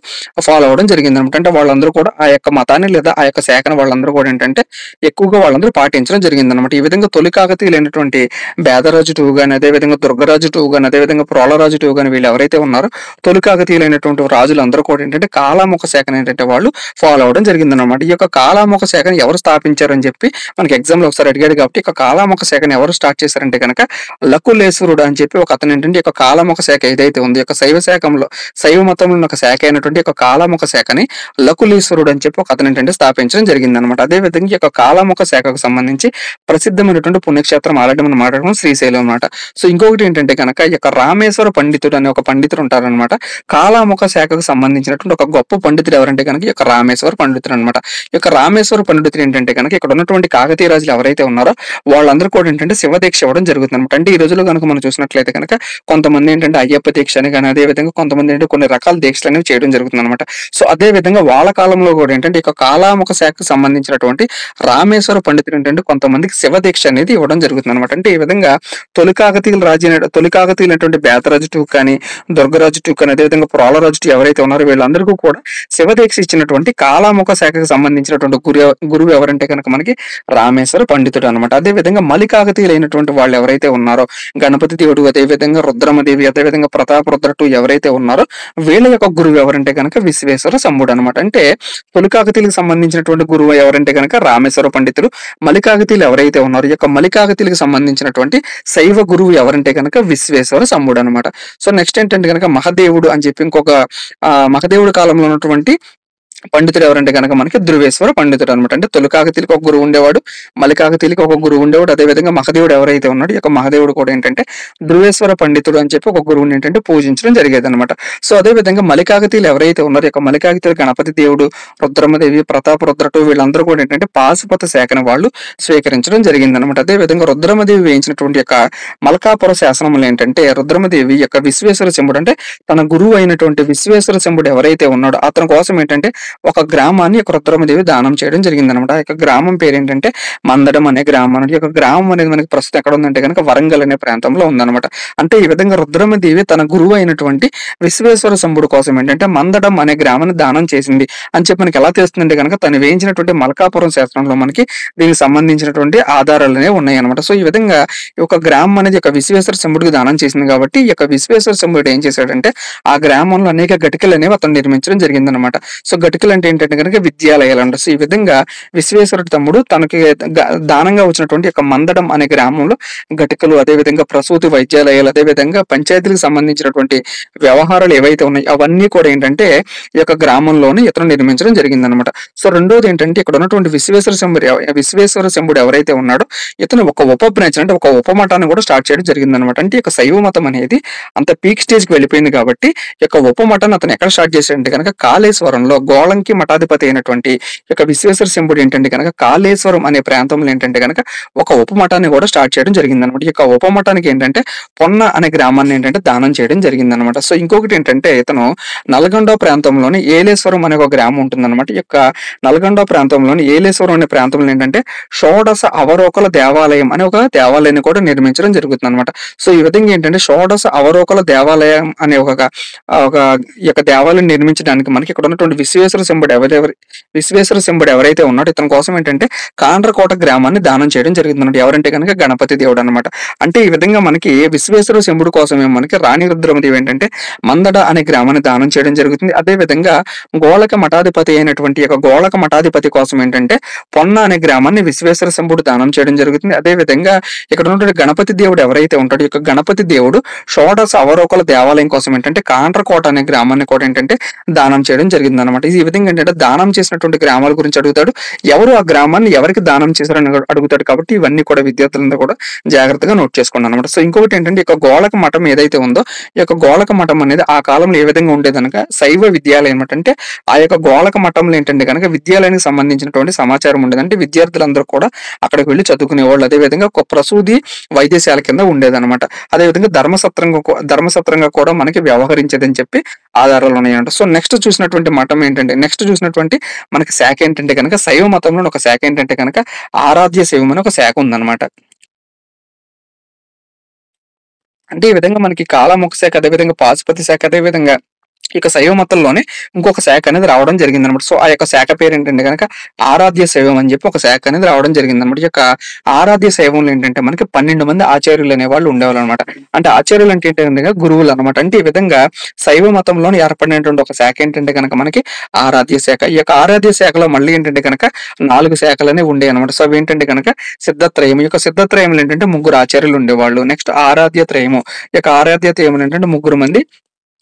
ఫాలో అవ్వడం జరిగింది అనమాట. అంటే వాళ్ళందరూ కూడా ఆ యొక్క మతాన్ని లేదా ఆ యొక్క శాఖను వాళ్ళందరూ కూడా ఏంటంటే ఎక్కువగా వాళ్ళందరూ పాటించడం జరిగిందనమాట. ఈ విధంగా తొలి కాకతీయులైనటువంటి బేదరాజు 2 గాని, అదేవిధంగా దుర్గరాజు 2 గాని, అదేవిధంగా ప్రోలరాజు 2 గాని వీళ్ళు ఎవరైతే ఉన్నారో తొలి కాకతీయులైనటువంటి రాజులందరూ కూడా ఏంటంటే కాలాముఖ శాఖను ఏంటంటే వాళ్ళు ఫాలో అవ్వడం జరిగిందనమాట. ఈ యొక్క కాలాముఖ శాఖను ఎవరు స్థాపించారని చెప్పి మనకి ఎగ్జామ్‌లో ఒకసారి అడిగాడు కాబట్టి, ఈ యొక్క కాలాముఖ శాఖను ఎవరు స్టార్ట్ చేశారంటే గనక లకులేశ్వరుడు అని చెప్పి ఒక అతను ఏంటంటే ఈ యొక్క కాలాముఖ శాఖ ఏదైతే ఉందో, ఈ యొక్క శైవ మతంలో ఉన్న ఒక శాఖ అయినటువంటి ఈ యొక్క కాలాముఖ శాఖని లకులీశ్వరుడు అని చెప్పి ఒక అతను ఏంటంటే స్థాపించడం జరిగిందనమాట. అదే విధంగా ఈ యొక్క కాలాముఖ శాఖకు సంబంధించి ప్రసిద్ధమైనటువంటి పుణ్యక్షేత్రం ఆల్రెడీ మనం మాట్లాడుకున్నాం శ్రీశైలం అన్నమాట. సో ఇంకొకటి ఏంటంటే గనక ఈ యొక్క రామేశ్వర పండితుడు అనే ఒక పండితుడు ఉంటారనమాట. కాలాముఖ శాఖకు సంబంధించినటువంటి ఒక గొప్ప పండితుడు ఎవరంటే కనుక ఈ యొక్క రామేశ్వర పండితుడు అనమాట. ఈ యొక్క రామేశ్వర పండితుడు ఏంటంటే కనుక ఇక్కడ ఉన్నటువంటి కాకతీయ రాజులు ఎవరైతే ఉన్నారో వాళ్ళందరూ కూడా ఏంటంటే శివ దీక్ష ఇవ్వడం జరుగుతుంది అనమాట. అంటే ఈ రోజుల్లో కనుక మనం చూసినట్లయితే కనుక కొంతమంది ఏంటంటే అయ్యప్ప దీక్ష అని కానీ, అదే విధంగా కొంతమంది ఏంటంటే కొన్ని రకాల దీక్షలు అనేవి చేయడం జరుగుతుంది అనమాట. సో అదే విధంగా వాళ్ళ కాలంలో కూడా ఏంటంటే ఈ యొక్క కాలాముఖ శాఖకు సంబంధించినటువంటి రామేశ్వర పండితుడు ఏంటంటే కొంతమందికి శివ దీక్ష అనేది ఇవ్వడం జరుగుతుంది అనమాట. అంటే ఈ విధంగా తొలి కాకతీయులైనటువంటి బేతరాజు 2 కానీ, దుర్గరాజు 2 కానీ, అదేవిధంగా ప్రోలరాజు 2 ఎవరైతే ఉన్నారో వీళ్ళందరికీ కూడా శివదీక్ష ఇచ్చినటువంటి కాలాముఖ శాఖకు సంబంధించినటువంటి గురువు ఎవరంటే కనుక మనకి రామేశ్వర పండితుడు అనమాట. అదే విధంగా మలి కాకతీయులైనటువంటి వాళ్ళు ఎవరైతే ఉన్నారో గణపతి దేవుడు, అదేవిధంగా రుద్రమదేవి, అదేవిధంగా ప్రతాపరుద్ర 2 ఎవరైతే ఉన్నారో వీళ్ళ యొక్క గురువు ఎవరంటే కనుక విశ్వేశ్వర శంభుడు అనమాట. అంటే తొలి కాకతీయులకు సంబంధించినటువంటి గురువు ఎవరంటే కనుక రామేశ్వర పండితుడు. మలి కాకతీయులు ఎవరైతే ఉన్నారో ఈ యొక్క మలి కాకతీయులకు సంబంధించినటువంటి శైవ గురువు ఎవరంటే కనుక విశ్వేశ్వర శంభుడు అనమాట. సో నెక్స్ట్ ఏంటంటే కనుక మహదేవుడు అని చెప్పి ఇంకొక మహదేవుడి కాలంలో ఉన్నటువంటి పండితుడు ఎవరంటే కనుక మనకి ధృవేశ్వర పండితుడు అనమాట. అంటే తొలి కాకతీయులకు ఒక గురువు ఉండేవాడు, మలి కాకతీయులకు ఒక గురువు ఉండేవాడు. అదేవిధంగా మహదేవుడు ఎవరైతే ఉన్నాడో ఈ యొక్క మహదేవుడు కూడా ఏంటంటే ధృవేశ్వర పండితుడు అని చెప్పి ఒక గురువుని ఏంటంటే పూజించడం జరిగేది అనమాట. సో అదే విధంగా మలి కాకతీయులు ఎవరైతే ఉన్నారో ఈ యొక్క మలి కాకతీయులు గణపతి దేవుడు, రుద్రమదేవి, ప్రతాపరుద్రటు వీళ్ళందరూ కూడా ఏంటంటే పాశుపత శాఖను వాళ్ళు స్వీకరించడం జరిగిందనమాట. అదే విధంగా రుద్రమదేవి వేయించినటువంటి యొక్క మల్కాపుర శాసనములు ఏంటంటే రుద్రమదేవి యొక్క విశ్వేశ్వర శంభుడు అంటే తన గురువు అయినటువంటి విశ్వేశ్వర శంభుడు ఎవరైతే ఉన్నాడో అతని కోసం ఏంటంటే ఒక గ్రామాన్ని ఒక రుద్రమదేవి దానం చేయడం జరిగిందనమాట. ఆ యొక్క గ్రామం పేరు ఏంటంటే మందడం అనే గ్రామం. ఈ యొక్క గ్రామం అనేది మనకి ప్రస్తుతం ఎక్కడ ఉందంటే కనుక వరంగల్ అనే ప్రాంతంలో ఉందన్నమాట. అంటే ఈ విధంగా రుద్రమదేవి తన గురువు అయినటువంటి విశ్వేశ్వర శంభుడు కోసం ఏంటంటే మందడం అనే గ్రామాన్ని దానం చేసింది అని చెప్పి మనకి ఎలా తెలుస్తుందంటే కనుక తను వేయించినటువంటి మల్కాపురం శాస్త్రంలో మనకి దీనికి సంబంధించినటువంటి ఆధారాలు అనేవి ఉన్నాయి అనమాట. సో ఈ విధంగా ఈ యొక్క గ్రామం అనేది ఒక విశ్వేశ్వర శంభుడికి దానం చేసింది కాబట్టి ఈ యొక్క విశ్వేశ్వర శంభుడు ఏం చేశాడంటే ఆ గ్రామంలో అనేక గటికలు అనేవి అతను నిర్మించడం జరిగిందనమాట. సో గటికలు అంటే ఏంటంటే కనుక విద్యాలయాలు అంట. సో ఈ విధంగా విశ్వేశ్వరుడి తమ్ముడు తనకి దానంగా వచ్చినటువంటి యొక్క మందడం అనే గ్రామంలో గటికలు, అదేవిధంగా ప్రసూతి వైద్యాలయాలు, అదేవిధంగా పంచాయతీలకు సంబంధించినటువంటి వ్యవహారాలు ఏవైతే ఉన్నాయి అవన్నీ కూడా ఏంటంటే ఈ యొక్క గ్రామంలోనే ఇతను నిర్మించడం జరిగిందనమాట. సో రెండోది ఏంటంటే ఇక్కడ ఉన్నటువంటి విశ్వేశ్వర శంభుడు ఎవరైతే ఉన్నాడో ఇతను ఒక ఉప బ్రాంచ్ అంటే ఒక ఉపమఠాన్ని కూడా స్టార్ట్ చేయడం జరిగిందనమాట. అంటే ఈ యొక్క శైవ మతం అనేది అంత పీక్ స్టేజ్ కి వెళ్ళిపోయింది కాబట్టి ఈ యొక్క ఉపమఠాన్ని అతను ఎక్కడ స్టార్ట్ చేశాడంటే కనుక కాళేశ్వరంలో గోళంకి మఠాధిపతి అయినటువంటి ఈ యొక్క విశ్వేశ్వర శంభుడు ఏంటంటే కనుక కాళేశ్వరం అనే ప్రాంతంలో ఏంటంటే కనుక ఒక ఉపమఠాన్ని కూడా స్టార్ట్ చేయడం జరిగిందనమాట. ఈ యొక్క ఉపమఠానికి ఏంటంటే పొన్న అనే గ్రామాన్ని ఏంటంటే దానం చేయడం జరిగిందనమాట. సో ఇంకొకటి ఏంటంటే ఇతను నల్గొండ ప్రాంతంలోని ఏలేశ్వరం అనే ఒక గ్రామం ఉంటుందన్నమాట. ఈ యొక్క నల్గొండ ప్రాంతంలోని ఏలేశ్వరం అనే ప్రాంతంలో ఏంటంటే షోడశ అవరోకల దేవాలయం అనే ఒక దేవాలయాన్ని కూడా నిర్మించడం జరుగుతుంది అనమాట. సో ఈ విధంగా ఏంటంటే షోడశ అవరోకల దేవాలయం అనే ఒక ఈ యొక్క దేవాలయం నిర్మించడానికి మనకి ఇక్కడ ఉన్నటువంటి విశ్వేశ్వర శంభుడు ఎవరైతే ఉన్నాడో ఇతని కోసం ఏంటంటే కాండ్రకోట గ్రామాన్ని దానం చేయడం జరుగుతుంది. ఎవరంటే కనుక గణపతి దేవుడు అనమాట. అంటే ఈ విధంగా మనకి విశ్వేశ్వర శంభుడు కోసమే మనకి రాణి రుద్రమదేవి ఏంటంటే మందడ అనే గ్రామాన్ని దానం చేయడం జరుగుతుంది. అదే విధంగా గోళక మఠాధిపతి అయినటువంటి యొక్క గోళక మఠాధిపతి కోసం ఏంటంటే పొన్న అనే గ్రామాన్ని విశ్వేశ్వర శంభుడు దానం చేయడం జరుగుతుంది. అదే విధంగా ఇక్కడ ఉన్నటువంటి గణపతి దేవుడు ఎవరైతే ఉంటాడో ఈ యొక్క గణపతి దేవుడు షోడశ అవరోకల దేవాలయం కోసం ఏంటంటే కాండ్రకోట అనే గ్రామాన్ని కూడా ఏంటంటే దానం చేయడం జరిగింది అనమాట. ఈ విధంగా ఏంటంటే దానం చేసినటువంటి గ్రామాల గురించి అడుగుతాడు, ఎవరు ఆ గ్రామాన్ని ఎవరికి దానం చేశారని అడుగుతాడు. కాబట్టి ఇవన్నీ కూడా విద్యార్థులందరూ కూడా జాగ్రత్తగా నోట్ చేసుకోండి అనమాట. సో ఇంకొకటి ఏంటంటే ఈ యొక్క గోళక మఠం ఏదైతే ఉందో ఈ యొక్క గోళక మఠం అనేది ఆ కాలంలో ఏ విధంగా ఉండేదనక శైవ విద్యాలయం అనమాట. అంటే ఆ యొక్క గోళక మఠంలో ఏంటంటే కనుక విద్యాలయానికి సంబంధించినటువంటి సమాచారం ఉండేది. అంటే విద్యార్థులందరూ కూడా అక్కడికి వెళ్ళి చదువుకునేవాళ్ళు. అదేవిధంగా ఒక ప్రసూతి వైద్యశాల కింద ఉండేదన్నమాట. అదేవిధంగా ధర్మసత్రంగా కూడా మనకి వ్యవహరించేదని చెప్పి ఆధారాలు ఉన్నాయంట. సో నెక్స్ట్ చూసినటువంటి మఠం ఏంటంటే మనకి శాఖ ఏంటంటే కనుక శైవ మతంలో ఒక శాఖ ఏంటంటే కనుక ఆరాధ్య శైవం అని ఒక శాఖ ఉందన్నమాట. అంటే ఈ విధంగా మనకి కాలాముఖ శాఖ, అదేవిధంగా పాశుపతి శాఖ, అదేవిధంగా ఇక శైవ మతంలోనే ఇంకొక శాఖ అనేది రావడం జరిగిందనమాట. సో ఆ యొక్క శాఖ పేరు ఏంటంటే గనక ఆరాధ్య శైవం అని చెప్పి ఒక శాఖ అనేది రావడం జరిగిందనమాట. ఈ యొక్క ఆరాధ్య శైవంలో ఏంటంటే మనకి 12 మంది ఆచార్యులు అనేవాళ్ళు ఉండేవాళ్ళు అనమాట. అంటే ఆచార్యులు అంటే ఏంటంటే గనక గురువులు అనమాట. అంటే ఈ విధంగా శైవ మతంలోని ఏర్పడినటువంటి ఒక శాఖ ఏంటంటే గనక మనకి ఆరాధ్య శాఖ. ఈ యొక్క ఆరాధ్య శాఖలో మళ్ళీ ఏంటంటే గనక 4 శాఖలు అనేవి ఉండేవి అనమాట. సో అవి ఏంటంటే గనక సిద్ధత్రయం. ఈ యొక్క సిద్ధత్రయంలో ఏంటంటే ముగ్గురు ఆచార్యులు ఉండేవాళ్ళు. నెక్స్ట్ ఆరాధ్య త్రయము. ఈ యొక్క ఆరాధ్య త్రయం ఏంటంటే ముగ్గురు మంది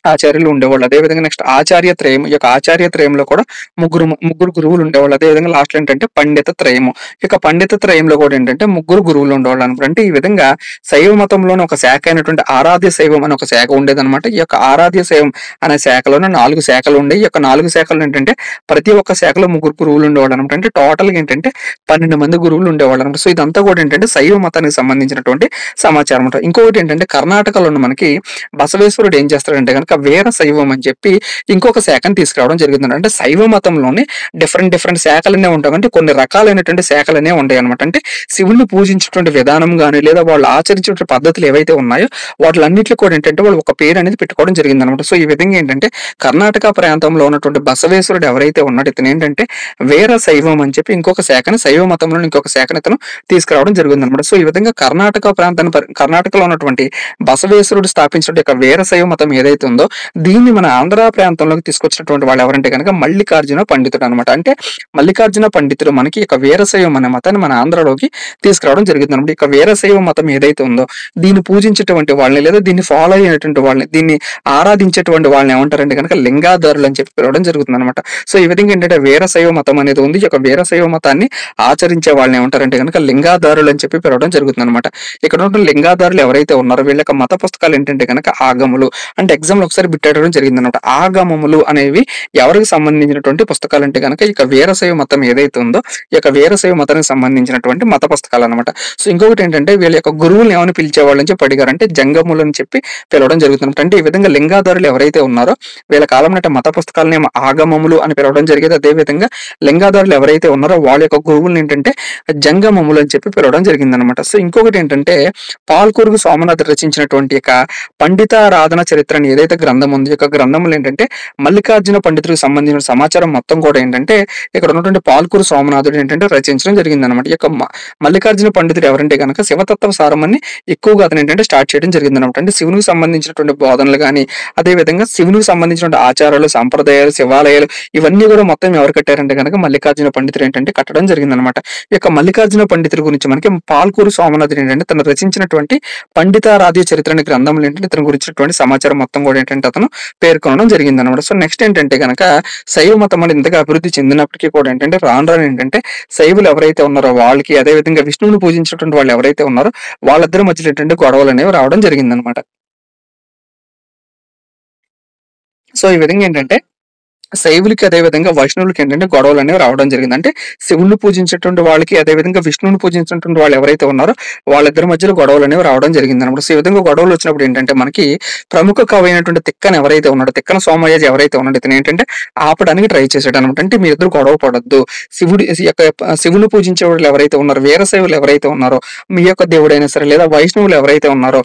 ఆచార్యులు ఉండేవాళ్ళు. అదేవిధంగా నెక్స్ట్ ఆచార్య త్రయం. ఈ యొక్క ఆచార్య త్రయంలో కూడా ముగ్గురు గురువులు ఉండేవాళ్ళు. అదేవిధంగా లాస్ట్ ఏంటంటే పండిత త్రయము. ఇక పండిత త్రయంలో కూడా ఏంటంటే ముగ్గురు గురువులు ఉండేవాళ్ళు అనమాట. అంటే ఈ విధంగా శైవ మతంలోని ఒక శాఖ అయినటువంటి ఆరాధ్య శైవం అనే ఒక శాఖ ఉండేదన్నమాట. ఈ యొక్క ఆరాధ్య శైవం అనే శాఖలోనే 4 శాఖలు ఉండేవి. ఈ యొక్క 4 శాఖలు ఏంటంటే ప్రతి ఒక్క శాఖలో ముగ్గురు గురువులు ఉండేవాళ్ళు అనమాట. అంటే టోటల్ గా ఏంటంటే 12 మంది గురువులు ఉండేవాళ్ళు అనమాట. సో ఇదంతా కూడా ఏంటంటే శైవ మతానికి సంబంధించినటువంటి సమాచారం అనమాట. ఇంకొకటి ఏంటంటే కర్ణాటకలో ఉన్న మనకి బసవేశ్వరుడు ఏం చేస్తాడంటే కనుక వీర శైవం అని చెప్పి ఇంకొక శాఖను తీసుకురావడం జరిగింది. అంటే శైవ మతంలోనే డిఫరెంట్ శాఖలనే ఉంటాయి. అంటే కొన్ని రకాలైనటువంటి శాఖలనే ఉంటాయి అనమాట. అంటే శివుని పూజించేటువంటి విధానం కానీ లేదా వాళ్ళు ఆచరించే పద్ధతులు ఏవైతే ఉన్నాయో వాటిలన్నింటిలో కూడా ఏంటంటే వాళ్ళు ఒక పేరు అనేది పెట్టుకోవడం జరిగింది అనమాట. సో ఈ విధంగా ఏంటంటే కర్ణాటక ప్రాంతంలో ఉన్నటువంటి బసవేశ్వరుడు ఎవరైతే ఉన్నాడో ఇతను ఏంటంటే వీర శైవం అని చెప్పి ఇంకొక శాఖని శైవ మతంలో ఇంకొక శాఖని ఇతను తీసుకురావడం జరిగింది అనమాట. సో ఈ విధంగా కర్ణాటకలో ఉన్నటువంటి బసవేశ్వరుడు స్థాపించిన యొక్క వీర శైవ మతం ఏదైతే ఉందో దీన్ని మన ఆంధ్ర ప్రాంతంలోకి తీసుకొచ్చినటువంటి వాళ్ళు ఎవరంటే కనుక మల్లికార్జున పండితుడు అనమాట. అంటే మల్లికార్జున పండితుడు మనకి ఇక వీరశైవం అనే మతాన్ని మన ఆంధ్రలోకి తీసుకురావడం జరిగింది అనమాట. ఇక వీరశైవ మతం ఏదైతే ఉందో దీన్ని పూజించేటువంటి వాళ్ళని లేదా దీన్ని ఫాలో అయినటువంటి వాళ్ళని దీన్ని ఆరాధించేటువంటి వాళ్ళని ఏమంటారంటే కనుక లింగాదారులు అని చెప్పి పిలవడం జరుగుతుంది అనమాట. సో ఈ విధంగా ఏంటంటే వీరశైవ మతం అనేది ఉంది. ఈ యొక్క వీరశైవ మతాన్ని ఆచరించే వాళ్ళని ఏమంటారంటే కనుక లింగాదారులు అని చెప్పి పిలవడం జరుగుతుంది అనమాట. ఇక్కడ ఉన్న లింగాదారులు ఎవరైతే ఉన్నారో వీళ్ళ యొక్క మత పుస్తకాలు ఏంటంటే కనుక ఆగములు. అంటే ఎగ్జామ్ లో ఒకసారి బిట్టడం జరిగింది అనమాట. ఆగమములు అనేవి ఎవరికి సంబంధించినటువంటి పుస్తకాలు అంటే కనుక ఇక వీరశైవ మతం ఏదైతే ఉందో ఈ యొక్క వీరశైవ మతానికి సంబంధించినటువంటి మత పుస్తకాలు అనమాట. సో ఇంకొకటి ఏంటంటే వీళ్ళ యొక్క గురువులు ఏమని పిలిచేవాళ్ళు అని చెప్పి అడిగారంటే జంగములు అని చెప్పి పిలవడం జరుగుతుంది. అంటే ఈ విధంగా లింగాదారులు ఎవరైతే ఉన్నారో వీళ్ళ కాలం నాటి మత పుస్తకాలను ఏమో ఆగమములు అని పిలవడం జరిగేది. అదేవిధంగా లింగాదారులు ఎవరైతే ఉన్నారో వాళ్ళ యొక్క గురువులు ఏంటంటే జంగమములు అని చెప్పి పిలవడం జరిగింది అనమాట. సో ఇంకొకటి ఏంటంటే పాల్కురుగు సోమనాథ్ రచించినటువంటి యొక్క పండితారాధన చరిత్ర అని ఏదైతే గ్రంథం ఉంది యొక్క గ్రంథములు ఏంటంటే మల్లికార్జున పండితుడికి సంబంధించిన సమాచారం మొత్తం కూడా ఏంటంటే ఇక్కడ ఉన్నటువంటి పాల్కూరు సోమనాథుడు ఏంటంటే రచించడం జరిగింది అనమాట. ఈ యొక్క మల్లికార్జున పండితుడు ఎవరంటే కనుక శివతత్వ సారమని ఎక్కువగా అతను ఏంటంటే స్టార్ట్ చేయడం జరిగింది అనమాట. అంటే శివునికి సంబంధించినటువంటి బోధనలు కానీ అదే విధంగా శివునికి సంబంధించినటువంటి ఆచారాలు సంప్రదాయాలు శివాలయాలు ఇవన్నీ కూడా మొత్తం ఎవరు కట్టారంటే కనుక మల్లికార్జున పండితుడు ఏంటంటే కట్టడం జరిగింది అనమాట. ఈ యొక్క మల్లికార్జున పండితుడి గురించి మనకి పాల్కూరు సోమనాథుడు ఏంటంటే తను రచించినటువంటి పండితారాధ్య చరిత్ర అనే గ్రంథములు ఏంటంటే తన గురించినటువంటి సమాచారం మొత్తం కూడా ఏంటంటే అతను పేర్కొనడం జరిగింది అనమాట. సో నెక్స్ట్ ఏంటంటే కనుక శైవ మతం అని ఇంతగా అభివృద్ధి చెందినప్పటికీ కూడా ఏంటంటే రాను ఏంటంటే శైవులు ఎవరైతే ఉన్నారో వాళ్ళకి అదే విధంగా విష్ణువుని పూజించినటువంటి వాళ్ళు ఎవరైతే ఉన్నారో వాళ్ళిద్దరి మధ్యలో ఏంటంటే గొడవలు అనేవి రావడం జరిగింది అనమాట. సో ఈ విధంగా ఏంటంటే శైవులకి అదే విధంగా వైష్ణవులకి ఏంటంటే గొడవలు అనేవి రావడం జరిగింది. అంటే శివుని పూజించేటువంటి వాళ్ళకి అదే విధంగా విష్ణువుని పూజించినటువంటి వాళ్ళు ఎవరైతే ఉన్నారో వాళ్ళిద్దరి మధ్యలో గొడవలు అనేవి రావడం జరిగింది అనమాట. సో ఈ విధంగా గొడవలు వచ్చినప్పుడు ఏంటంటే మనకి ప్రముఖ కవి అయినటువంటి తిక్కన ఎవరైతే ఉన్నాడో తిక్కన సోమయాజి ఎవరైతే ఉన్నాడో ఇతను ఏంటంటే ఆపడానికి ట్రై చేశాడు అనమాట. అంటే మీ ఇద్దరు గొడవ పడొద్దు, శివుని పూజించే వాళ్ళు ఎవరైతే ఉన్నారో వీరశైవులు ఎవరైతే ఉన్నారో మీ యొక్క దేవుడైనా సరే లేదా వైష్ణవులు ఎవరైతే ఉన్నారో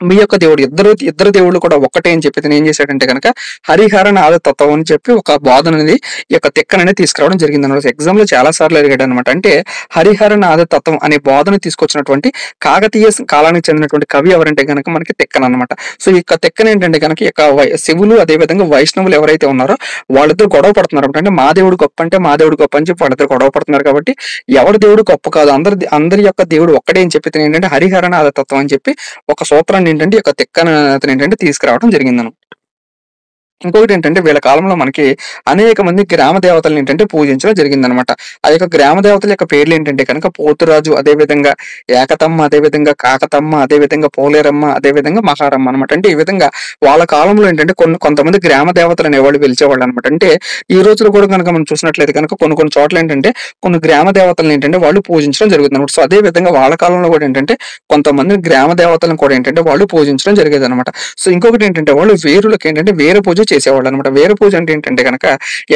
మీ యొక్క దేవుడు ఇద్దరు దేవుళ్ళు కూడా ఒక్కటే అని చెప్పి ఏం చేశాడంటే కనుక హరిహర నాద తత్వం అని చెప్పి ఒక బోధన అనేది ఈ యొక్క తిక్కననే తీసుకురావడం జరిగింది అనమాట. ఎగ్జామ్ లో చాలా సార్లు అడిగాడు అనమాట. అంటే హరిహర నాద తత్వం అనే బోధన తీసుకొచ్చినటువంటి కాకతీయ కాలానికి చెందినటువంటి కవి ఎవరంటే కనుక మనకి తిక్కన అనమాట. సో ఈ యొక్క తిక్కన ఏంటంటే కనుక ఈ యొక్క శివులు అదే విధంగా వైష్ణవులు ఎవరైతే ఉన్నారో వాళ్ళిద్దరు గొడవ పడుతున్నారు అనమాట. అంటే మా దేవుడు గొప్ప అంటే మా దేవుడు గొప్ప అని చెప్పి వాళ్ళిద్దరు గొడవ పడుతున్నారు. కాబట్టి ఎవరి దేవుడు గొప్ప కాదు, అందరి యొక్క దేవుడు ఒక్కడే అని చెప్పి ఏంటంటే హరిహర నాద తత్వం అని చెప్పి ఒక సూత్రాన్ని ఏంటంటే ఈ యొక్క తిక్కన అతను ఏంటంటే తీసుకురావడం జరిగిందను. ఇంకొకటి ఏంటంటే వీళ్ళ కాలంలో మనకి అనేక మంది గ్రామ దేవతలను ఏంటంటే పూజించడం జరిగిందనమాట. ఆ యొక్క గ్రామ దేవతల యొక్క పేర్లు ఏంటంటే కనుక పోతురాజు, అదేవిధంగా ఏకతమ్మ, అదేవిధంగా కాకతమ్మ, అదేవిధంగా పోలేరమ్మ, అదేవిధంగా మహారమ్మ అనమాట. అంటే ఈ విధంగా వాళ్ళ కాలంలో ఏంటంటే కొంతమంది గ్రామ దేవతలు అనేవాళ్ళు పిలిచేవాళ్ళు అనమాట. అంటే ఈ రోజులు కూడా కనుక మనం చూసినట్లయితే కనుక కొన్ని చోట్ల ఏంటంటే కొన్ని గ్రామ దేవతలను ఏంటంటే వాళ్ళు పూజించడం జరుగుతుంది అనమాట. సో అదే విధంగా వాళ్ళ కాలంలో కూడా ఏంటంటే కొంతమంది గ్రామ దేవతలను కూడా ఏంటంటే వాళ్ళు పూజించడం జరిగేది అనమాట. సో ఇంకొకటి ఏంటంటే వాళ్ళు వేరులకు ఏంటంటే వేరే పూజ చేసేవాళ్ళు అనమాట. వేర పూజ అంటే ఏంటంటే గనక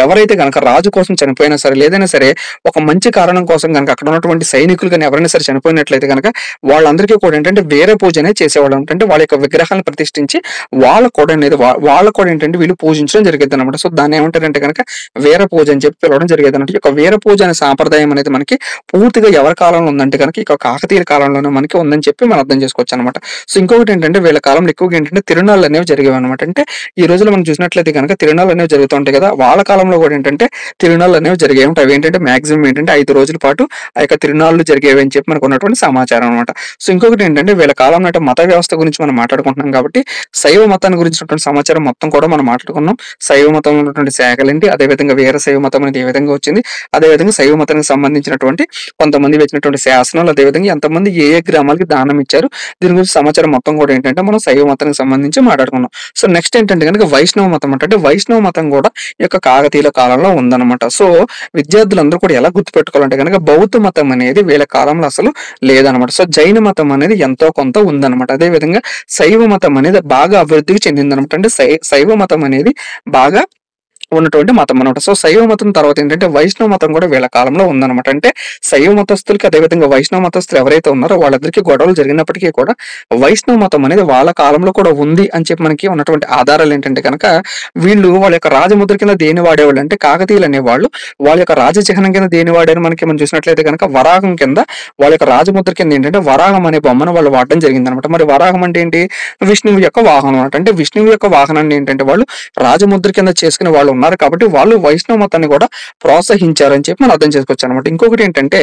ఎవరైతే గనక రాజు కోసం చనిపోయినా సరే, లేదైనా సరే ఒక మంచి కారణం కోసం గనక అక్కడ ఉన్నటువంటి సైనికులు గాని ఎవరైనా సరే చనిపోయినట్లయితే గనక వాళ్ళందరికీ కూడా ఏంటంటే వేరే పూజ అనేది చేసేవాళ్ళు. అంటే వాళ్ళ యొక్క విగ్రహాలను ప్రతిష్ఠించి వాళ్ళకు కూడా అనేది వాళ్ళకు కూడా ఏంటంటే వీళ్ళు పూజించడం జరిగేదన్నమాట. సో దాన్ని ఏమంటారంటే గనక వేర పూజ అని చెప్పి పిలవడం జరిగేదన్నమాట. ఈ యొక్క వేర పూజ అనే సాంప్రదాయం అనేది మనకి పూర్తిగా ఎవరి కాలంలో ఉందంటే గనక ఇక కాకతీయుల కాలంలోనే మనకి ఉందని చెప్పి మనం అర్థం చేసుకోవచ్చు అనమాట. సో ఇంకొకటి ఏంటంటే వీళ్ళ కాలంలో ఎక్కువగా ఏంటంటే తిరునాళ్ళు అనేవి జరిగేవి అనమాట. అంటే ఈ రోజుల్లో మనం చూసినట్లయితే గనక తిరునాళ్ళు అనేవి జరుగుతూ ఉంటాయి కదా, వాళ్ళ కాలంలో కూడా ఏంటంటే తిరునాళ్ళు అనేవి జరిగేవి. అవి ఏంటంటే మాక్సిమం ఏంటంటే 5 రోజుల పాటు ఆ యొక్క తిరునాళ్ళు జరిగేవి అని చెప్పి మనకు ఉన్నటువంటి సమాచారం అనమాట. సో ఇంకొకటి ఏంటంటే వీళ్ళ కాలంలో అంటే మత వ్యవస్థ గురించి మనం మాట్లాడుకుంటున్నాం కాబట్టి శైవ మతాన్ని గురించినటువంటి సమాచారం మొత్తం కూడా మనం మాట్లాడుకున్నాం. శైవ మతంలో ఉన్నటువంటి శాఖలేంటి, అదేవిధంగా వీర శైవ మతం అనేది ఏ విధంగా వచ్చింది, అదేవిధంగా శైవ మతానికి సంబంధించినటువంటి కొంతమంది వచ్చినటువంటి శాసనాలు, అదేవిధంగా ఎంతమంది ఏ ఏ గ్రామాలకి దానం ఇచ్చారు, దీని గురించి సమాచారం మొత్తం కూడా ఏంటంటే మనం శైవ మతానికి సంబంధించి మాట్లాడుకున్నాం. సో నెక్స్ట్ ఏంటంటే కనుక వైష్ణవ మతం అంటే వైష్ణవ మతం కూడా ఈ యొక్క కాకతీయుల కాలంలో ఉందన్నమాట. సో విద్యార్థులందరూ కూడా ఎలా గుర్తుపెట్టుకోవాలంటే కనుక బౌద్ధ మతం అనేది వీళ్ళ కాలంలో అసలు లేదనమాట. సో జైన మతం అనేది ఎంతో కొంత ఉందన్నమాట. అదే విధంగా శైవ మతం అనేది బాగా అభివృద్ధికి చెందిందనమాట. అంటే శైవ మతం అనేది బాగా ఉన్నటువంటి మతం అనమాట. సో శైవ మతం తర్వాత ఏంటంటే వైష్ణవ మతం కూడా వీళ్ళ కాలంలో ఉందన్నమాట. అంటే శైవ మతస్థులకి అదేవిధంగా వైష్ణవ మతస్థులు ఎవరైతే ఉన్నారో వాళ్ళందరికీ గొడవలు జరిగినప్పటికీ కూడా వైష్ణవ మతం అనేది వాళ్ళ కాలంలో కూడా ఉంది అని చెప్పి మనకి ఉన్నటువంటి ఆధారాలు ఏంటంటే కనుక వీళ్ళు వాళ్ళ యొక్క రాజముద్ర కింద దేని వాడేవాళ్ళు అంటే కాకతీయులు అనేవాళ్ళు వాళ్ళ యొక్క రాజచిహ్నం కింద దేని వాడారు మనకి మనం చూసినట్లయితే కనుక వరాహం కింద వాళ్ళ యొక్క రాజముద్ర కింద ఏంటంటే వరాహం అనే బొమ్మను వాళ్ళు వాడడం జరిగింది అనమాట. మరి వరాహం అంటే ఏంటి? విష్ణువు యొక్క వాహనం అనమాట. అంటే విష్ణువు యొక్క వాహనాన్ని ఏంటంటే వాళ్ళు రాజముద్ర కింద చేసుకునే వాళ్ళు ఉన్నారు కాబట్టి వాళ్ళు వైష్ణవ మతాన్ని కూడా ప్రోత్సహించారని చెప్పి మనం అర్థం చేసుకోవచ్చు అనమాట. ఇంకొకటి ఏంటంటే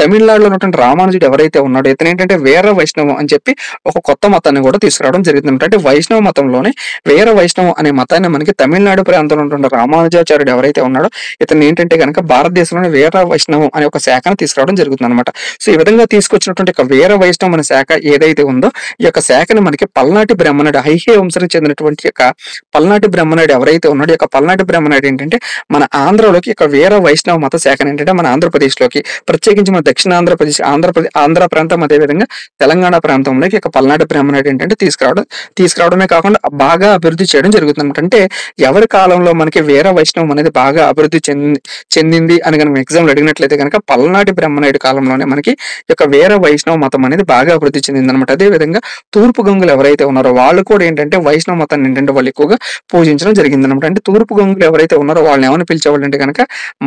తమిళనాడులో ఉన్నటువంటి రామానుజుడు ఎవరైతే ఉన్నాడో ఇతను ఏంటంటే వీర వైష్ణవం అని చెప్పి ఒక కొత్త మతాన్ని కూడా తీసుకురావడం జరిగింది. అంటే వైష్ణవ మతంలోనే వీర వైష్ణవం అనే మతాన్ని మనకి తమిళనాడు ప్రాంతంలో ఉన్నటువంటి రామానుజాచార్యుడు ఎవరైతే ఉన్నాడో ఇతను ఏంటంటే కనుక భారతదేశంలోని వీర వైష్ణవం అనే ఒక శాఖను తీసుకురావడం జరుగుతుంది అనమాట. సో ఈ విధంగా తీసుకొచ్చినటువంటి ఒక వీర వైష్ణవం అనే శాఖ ఏదైతే ఉందో ఈ యొక్క శాఖని మనకి పల్నాటి బ్రహ్మనాయుడు హైహే వంశానికి చెందినటువంటి యొక్క పల్నాటి బ్రహ్మనాయుడు ఎవరైతే ఉన్నాడో ఈ యొక్క పల్నాటి బ్రహ్మనాయుడు ఏంటంటే మన ఆంధ్రలోకి ఒక వీర వైష్ణవ మత శాఖను ఏంటంటే మన ఆంధ్రప్రదేశ్ లోకి ప్రత్యేకించి మన దక్షిణ ఆంధ్ర ప్రాంతం అదేవిధంగా తెలంగాణ ప్రాంతంలోకి ఒక పల్నాటి బ్రహ్మనాయుడు ఏంటంటే తీసుకురావడమే కాకుండా బాగా అభివృద్ధి చేయడం జరుగుతుంది అనమాట. అంటే ఎవరి కాలంలో మనకి వీర వైష్ణవం అనేది బాగా అభివృద్ధి చెందింది అని కనుక ఎగ్జామ్లు అడిగినట్లయితే కనుక పల్నాటి బ్రహ్మనాయుడు కాలంలోనే మనకి ఈ యొక్క వీర వైష్ణవ మతం అనేది బాగా అభివృద్ధి చెందింది అనమాట. అదే విధంగా తూర్పు గంగులు ఎవరైతే ఉన్నారో వాళ్ళు కూడా ఏంటంటే వైష్ణవ మతాన్ని ఏంటంటే వాళ్ళు ఎక్కువగా పూజించడం జరిగింది అనమాట. అంటే తూర్పు గంగులు ఎవరైతే ఉన్నారో వాళ్ళని ఏమని పిలిచేవాళ్ళు అంటే కనుక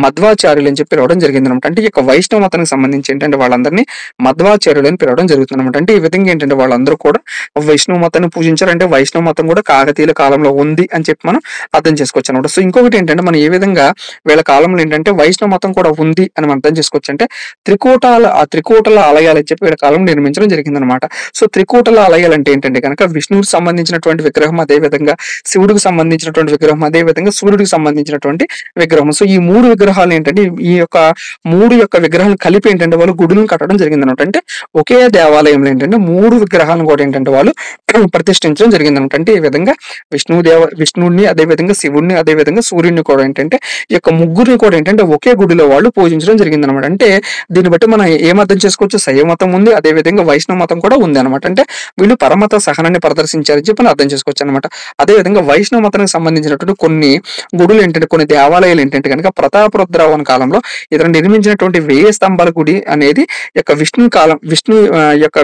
మధ్వాచార్యులు అని చెప్పి పిలవడం జరిగింది అనమాట. అంటే ఈ యొక్క వైష్ణవ మతానికి సంబంధించి ఏంటంటే వాళ్ళందరినీ మధ్వాచార్యులు అని పిలవడం జరుగుతుంది అనమాట. అంటే ఈ విధంగా ఏంటంటే వాళ్ళందరూ కూడా వైష్ణవ మతాన్ని పూజించారు. అంటే వైష్ణవ మతం కూడా కాకతీయుల కాలంలో ఉంది అని చెప్పి మనం అర్థం చేసుకోవచ్చు అనమాట. సో ఇంకొకటి ఏంటంటే మనం ఏ విధంగా వీళ్ళ కాలంలో ఏంటంటే వైష్ణవ మతం కూడా ఉంది అని మనం అర్థం చేసుకోవచ్చు అంటే త్రికూటల ఆలయాలు అని చెప్పి వీళ్ళ కాలంలో నిర్మించడం జరిగింది అనమాట. సో త్రికూటల ఆలయాలు అంటే ఏంటంటే కనుక విష్ణువుకి సంబంధించినటువంటి విగ్రహం, అదే విధంగా శివుడికి సంబంధించినటువంటి విగ్రహం, అదే విధంగా సూర్యుడికి సంబంధించినటువంటి విగ్రహం. సో ఈ 3 విగ్రహాలు ఏంటంటే ఈ యొక్క 3 యొక్క విగ్రహాలను కలిపి ఏంటంటే వాళ్ళు గుడులను కట్టడం జరిగింది అనమాట. అంటే ఒకే దేవాలయంలో ఏంటంటే 3 విగ్రహాలను కూడా ఏంటంటే వాళ్ళు ప్రతిష్ఠించడం జరిగింది అనమాట. అంటే ఈ విధంగా విష్ణువుని అదే విధంగా శివుడిని అదే విధంగా సూర్యుడిని కూడా ఏంటంటే ఈ యొక్క ముగ్గురిని కూడా ఏంటంటే ఒకే గుడిలో వాళ్ళు పూజించడం జరిగింది అనమాట. అంటే దీన్ని బట్టి మనం ఏం అర్థం చేసుకోవచ్చు? శైవ మతం ఉంది, అదే విధంగా వైష్ణవ మతం కూడా ఉంది అనమాట. అంటే వీళ్ళు పరమత సహనాన్ని ప్రదర్శించారని చెప్పి అర్థం చేసుకోవచ్చు అనమాట. అదే విధంగా వైష్ణవ మతానికి సంబంధించినటువంటి కొన్ని గుడులు ఏంటంటే కొన్ని దేవాలయాలు ఏంటంటే కనుక ప్రతాపరుద్రావణ కాలంలో ఇతను నిర్మించినటువంటి 1000 స్తంభాల గుడి అనేది యొక్క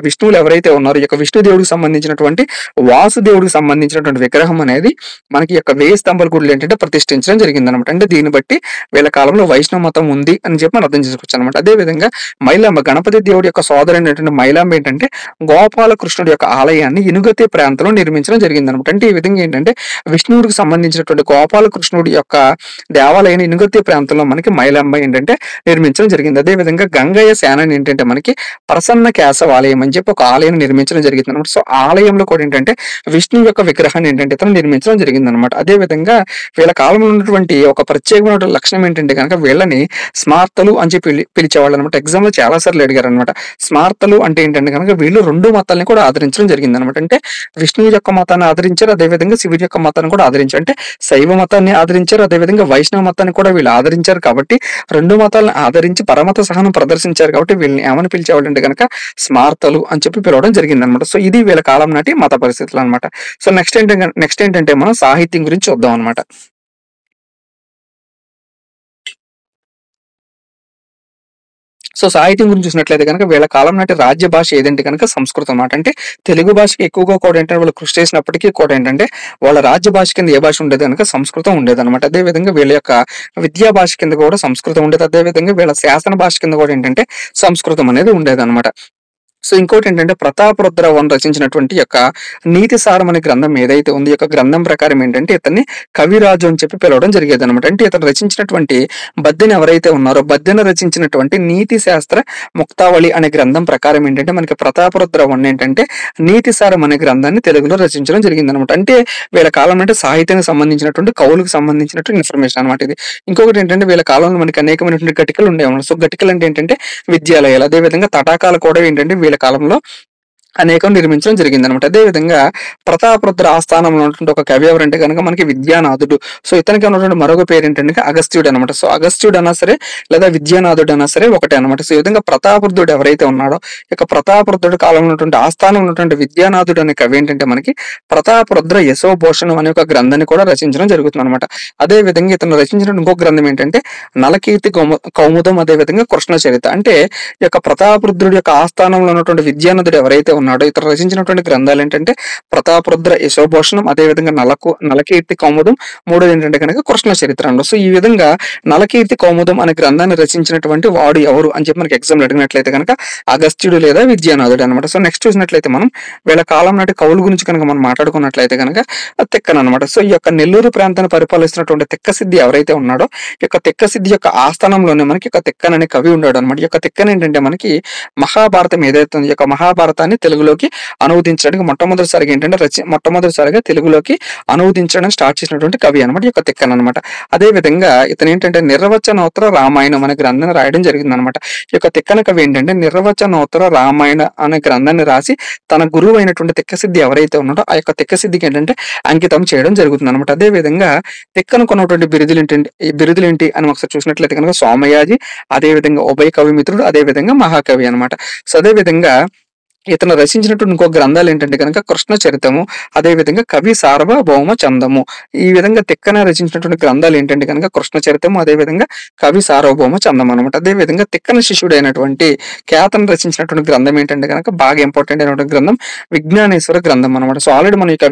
విష్ణువులు ఎవరైతే ఉన్నారో ఈ యొక్క విష్ణు దేవుడికి సంబంధించినటువంటి వాసుదేవుడికి సంబంధించినటువంటి విగ్రహం అనేది మనకి యొక్క 1000 స్తంభాల గుడులు ఏంటంటే ప్రతిష్ఠించడం జరిగింది అనమాట. అంటే దీన్ని బట్టి వీళ్ళ కాలంలో వైష్ణవ మతం ఉంది అని చెప్పి మనం అర్థం చేసుకోవచ్చు అనమాట. అదే విధంగా మైలాంబ గణపతి దేవుడి యొక్క సోదరైనటువంటి మైలాంబ ఏంటంటే గోపాలకృష్ణుడి యొక్క ఆలయాన్ని ఇనుగతి ప్రాంతంలో నిర్మించడం జరిగింది అనమాట. అంటే ఈ విధంగా ఏంటంటే విష్ణువుడికి సంబంధించినటువంటి గోపాలకృష్ణుడి యొక్క దేవాలయాన్ని ఇనుగతి ప్రాంతంలో మనకి మైలాంబ ఏంటంటే నిర్మించడం జరిగింది. అదే విధంగా గంగయ్య సేనని ఏంటంటే మనకి ప్రసన్న కేశవ ఆలయం అని చెప్పి ఒక ఆలయాన్ని నిర్మించడం జరిగింది అనమాట. సో ఆలయంలో కూడా ఏంటంటే విష్ణువు యొక్క విగ్రహాన్ని ఏంటంటే ఇతను నిర్మించడం జరిగింది అనమాట. అదే విధంగా వీళ్ళ కాలంలో ఉన్నటువంటి ఒక ప్రత్యేకమైన లక్షణం ఏంటంటే కనుక వీళ్ళని స్మార్తలు అని చెప్పి పిలిచేవాళ్ళు అనమాట. ఎగ్జామ్ లో చాలా సార్లు అడిగారు అనమాట. స్మార్తలు అంటే ఏంటంటే కనుక వీళ్ళు 2 మతాలని కూడా ఆదరించడం జరిగింది అనమాట. అంటే విష్ణువు యొక్క మతాన్ని ఆదరించారు, అదే విధంగా శివుడి యొక్క మతాన్ని కూడా ఆదరించారు. అంటే శైవ మతాన్ని ఆదరించారు, ఆదరించారు. అదేవిధంగా వైష్ణవ మతాన్ని కూడా వీళ్ళు ఆదరించారు కాబట్టి 2 మతాలను ఆదరించి పరమత సహనం ప్రదర్శించారు కాబట్టి వీళ్ళని ఏమని పిలిచేవాళ్ళంటే గనక స్మార్తలు అని చెప్పి పిలవడం జరిగిందనమాట. సో ఇది వీళ్ళ కాలం నాటి మత పరిస్థితులనమాట. సో నెక్స్ట్ ఏంటంటే మనం సాహిత్యం గురించి చూద్దాం అనమాట. సో సాహిత్యం గురించి చూసినట్లయితే గనక వీళ్ళ కాలం నాటి రాజ్య భాష ఏదంటే గనక సంస్కృతం అన్నమాట. అంటే తెలుగు భాషకి ఎక్కువగా కూడా ఏంటంటే వాళ్ళు కృషి చేసినప్పటికీ కూడా ఏంటంటే వాళ్ళ రాజ్య భాష కింద ఏ భాష ఉండేది గనక సంస్కృతం ఉండేదన్నమాట. అదేవిధంగా వీళ్ళ యొక్క విద్యా భాష కింద కూడా సంస్కృతం ఉండేది. అదేవిధంగా వీళ్ళ శాసన భాష కింద కూడా ఏంటంటే సంస్కృతం అనేది ఉండేదన్నమాట. సో ఇంకోటి ఏంటంటే ప్రతాపరుద్రవన్ రచించినటువంటి యొక్క నీతి సారం అనే గ్రంథం ఏదైతే ఉంది, ఈ యొక్క గ్రంథం ప్రకారం ఏంటంటే ఇతన్ని కవిరాజు అని చెప్పి పిలవడం జరిగేది అనమాట. అంటే ఇతను రచించినటువంటి బద్దెన ఎవరైతే ఉన్నారో బద్దెన రచించినటువంటి నీతి శాస్త్ర ముక్తావళి అనే గ్రంథం ప్రకారం ఏంటంటే మనకి ప్రతాపరుద్రవన్ ఏంటంటే నీతి సారం అనే గ్రంథాన్ని తెలుగులో రచించడం జరిగింది అనమాట. అంటే వీళ్ళ కాలం అంటే సాహిత్యానికి సంబంధించినటువంటి కవులకు సంబంధించినటువంటి ఇన్ఫర్మేషన్ అనమాట ఇది. ఇంకొకటి ఏంటంటే వీళ్ళ కాలంలో మనకి అనేకమైనటువంటి ఘటికలు ఉండేవన్నమాట. సో ఘటికలు అంటే ఏంటంటే విద్యాలయాలు, అదేవిధంగా తటాకాలు కూడా ఏంటంటే వీళ్ళ కాలంలో అనేకం నిర్మించడం జరిగిందనమాట. అదేవిధంగా ప్రతాపరుద్ర ఆస్థానంలో ఉన్నటువంటి ఒక కవి ఎవరంటే కనుక మనకి విద్యానాథుడు. సో ఇతనికి ఉన్నటువంటి మరొక పేరు ఏంటంటే అగస్త్యుడు అనమాట. సో అగస్త్యుడు అన్నా సరే లేదా విద్యానాథుడు అన్నా సరే ఒకటే అనమాట. సో ఈ విధంగా ప్రతాపరుద్రుడు ఎవరైతే ఉన్నాడో ఇక ప్రతాపరుద్రుడి కాలంలో ఉన్నటువంటి ఆస్థానం ఉన్నటువంటి విద్యానాథుడు అనే కవి ఏంటంటే మనకి ప్రతాపరుద్ర యశోభూషణం అనే ఒక గ్రంథాన్ని కూడా రచించడం జరుగుతుంది అనమాట. అదే విధంగా ఇతను రచించిన ఇంకొక గ్రంథం ఏంటంటే నలకీర్తి కౌముదం, అదే విధంగా కృష్ణ చరిత. అంటే ఈ యొక్క ప్రతాపరుద్రుడి యొక్క ఆస్థానంలో ఉన్నటువంటి విద్యానాథుడు ఎవరైతే ఉన్నాడో ఇతను రచించినటువంటి గ్రంథాలు ఏంటంటే ప్రతాపరుద్ర యశోభూషణం, అదేవిధంగా నలకీర్తి కౌముదం, మూడోది ఏంటంటే కనుక కృష్ణ చరిత్ర అండి. సో ఈ విధంగా నలకీర్తి కౌముదం అనే గ్రంథాన్ని రచించినటువంటి వాడు ఎవరు అని చెప్పి మనకి ఎగ్జామ్ అడిగినట్లయితే కనుక అగస్త్యుడు లేదా విద్యానాథుడు అనమాట. సో నెక్స్ట్ చూసినట్లయితే మనం వీళ్ళ కాలం నాటి కవుల గురించి కనుక మనం మాట్లాడుకున్నట్లయితే కనుక తిక్కన అనమాట. సో ఈ యొక్క నెల్లూరు ప్రాంతాన్ని పరిపాలిస్తున్నటువంటి తిక్కసిద్ధి ఎవరైతే ఉన్నాడో ఈ యొక్క తిక్కసిద్ధి యొక్క ఆస్థానంలోనే మనకి ఒక తిక్కన్ అనే కవి ఉన్నాడు అనమాట. ఈ యొక్క తిక్కన్ ఏంటంటే మనకి మహాభారతం ఏదైతే ఉంది ఈ యొక్క మహాభారతాన్ని తెలుగులోకి అనువదించడానికి మొట్టమొదటిసారిగా ఏంటంటే మొట్టమొదటిసారిగా తెలుగులోకి అనువదించడానికి స్టార్ట్ చేసినటువంటి కవి అనమాట ఈ యొక్క తిక్కన్ అనమాట. అదే విధంగా ఇతను ఏంటంటే నిర్వచనోత్తర రామాయణం అనే గ్రంథాన్ని రాయడం జరిగింది అనమాట. ఈ యొక్క తిక్కన కవి ఏంటంటే నిర్వచనోత్తర రామాయణ అనే గ్రంథాన్ని రాసి తన గురువు అయినటువంటి తిక్కసిద్ధి ఎవరైతే ఉన్నాడో ఆ యొక్క తిక్కసిద్ధికి ఏంటంటే అంకితం చేయడం జరుగుతుంది అనమాట. అదే విధంగా తిక్కను కొన్నటువంటి బిరుదులు ఏంటి అని ఒకసారి చూసినట్లయితే కనుక సోమయాజి, అదే విధంగా ఉభయ కవి మిత్రుడు, అదే విధంగా మహాకవి అనమాట. సో అదే విధంగా ఇతను రచించినటువంటి ఇంకో గ్రంథాలు ఏంటంటే కనుక కృష్ణ చరితము, అదేవిధంగా కవి సార్వభౌమ చందము. ఈ విధంగా తిక్కన రచించినటువంటి గ్రంథాలు ఏంటంటే కనుక కృష్ణ చరితము, అదేవిధంగా కవి సార్వభౌమ చందం అనమాట. అదేవిధంగా తిక్కన శిష్యుడైనటువంటి కేతన్ రచించినటువంటి గ్రంథం ఏంటంటే కనుక బాగా ఇంపార్టెంట్ అయినటువంటి గ్రంథం విజ్ఞానేశ్వర గ్రంథం అనమాట. సో ఆల్రెడీ మనం ఇక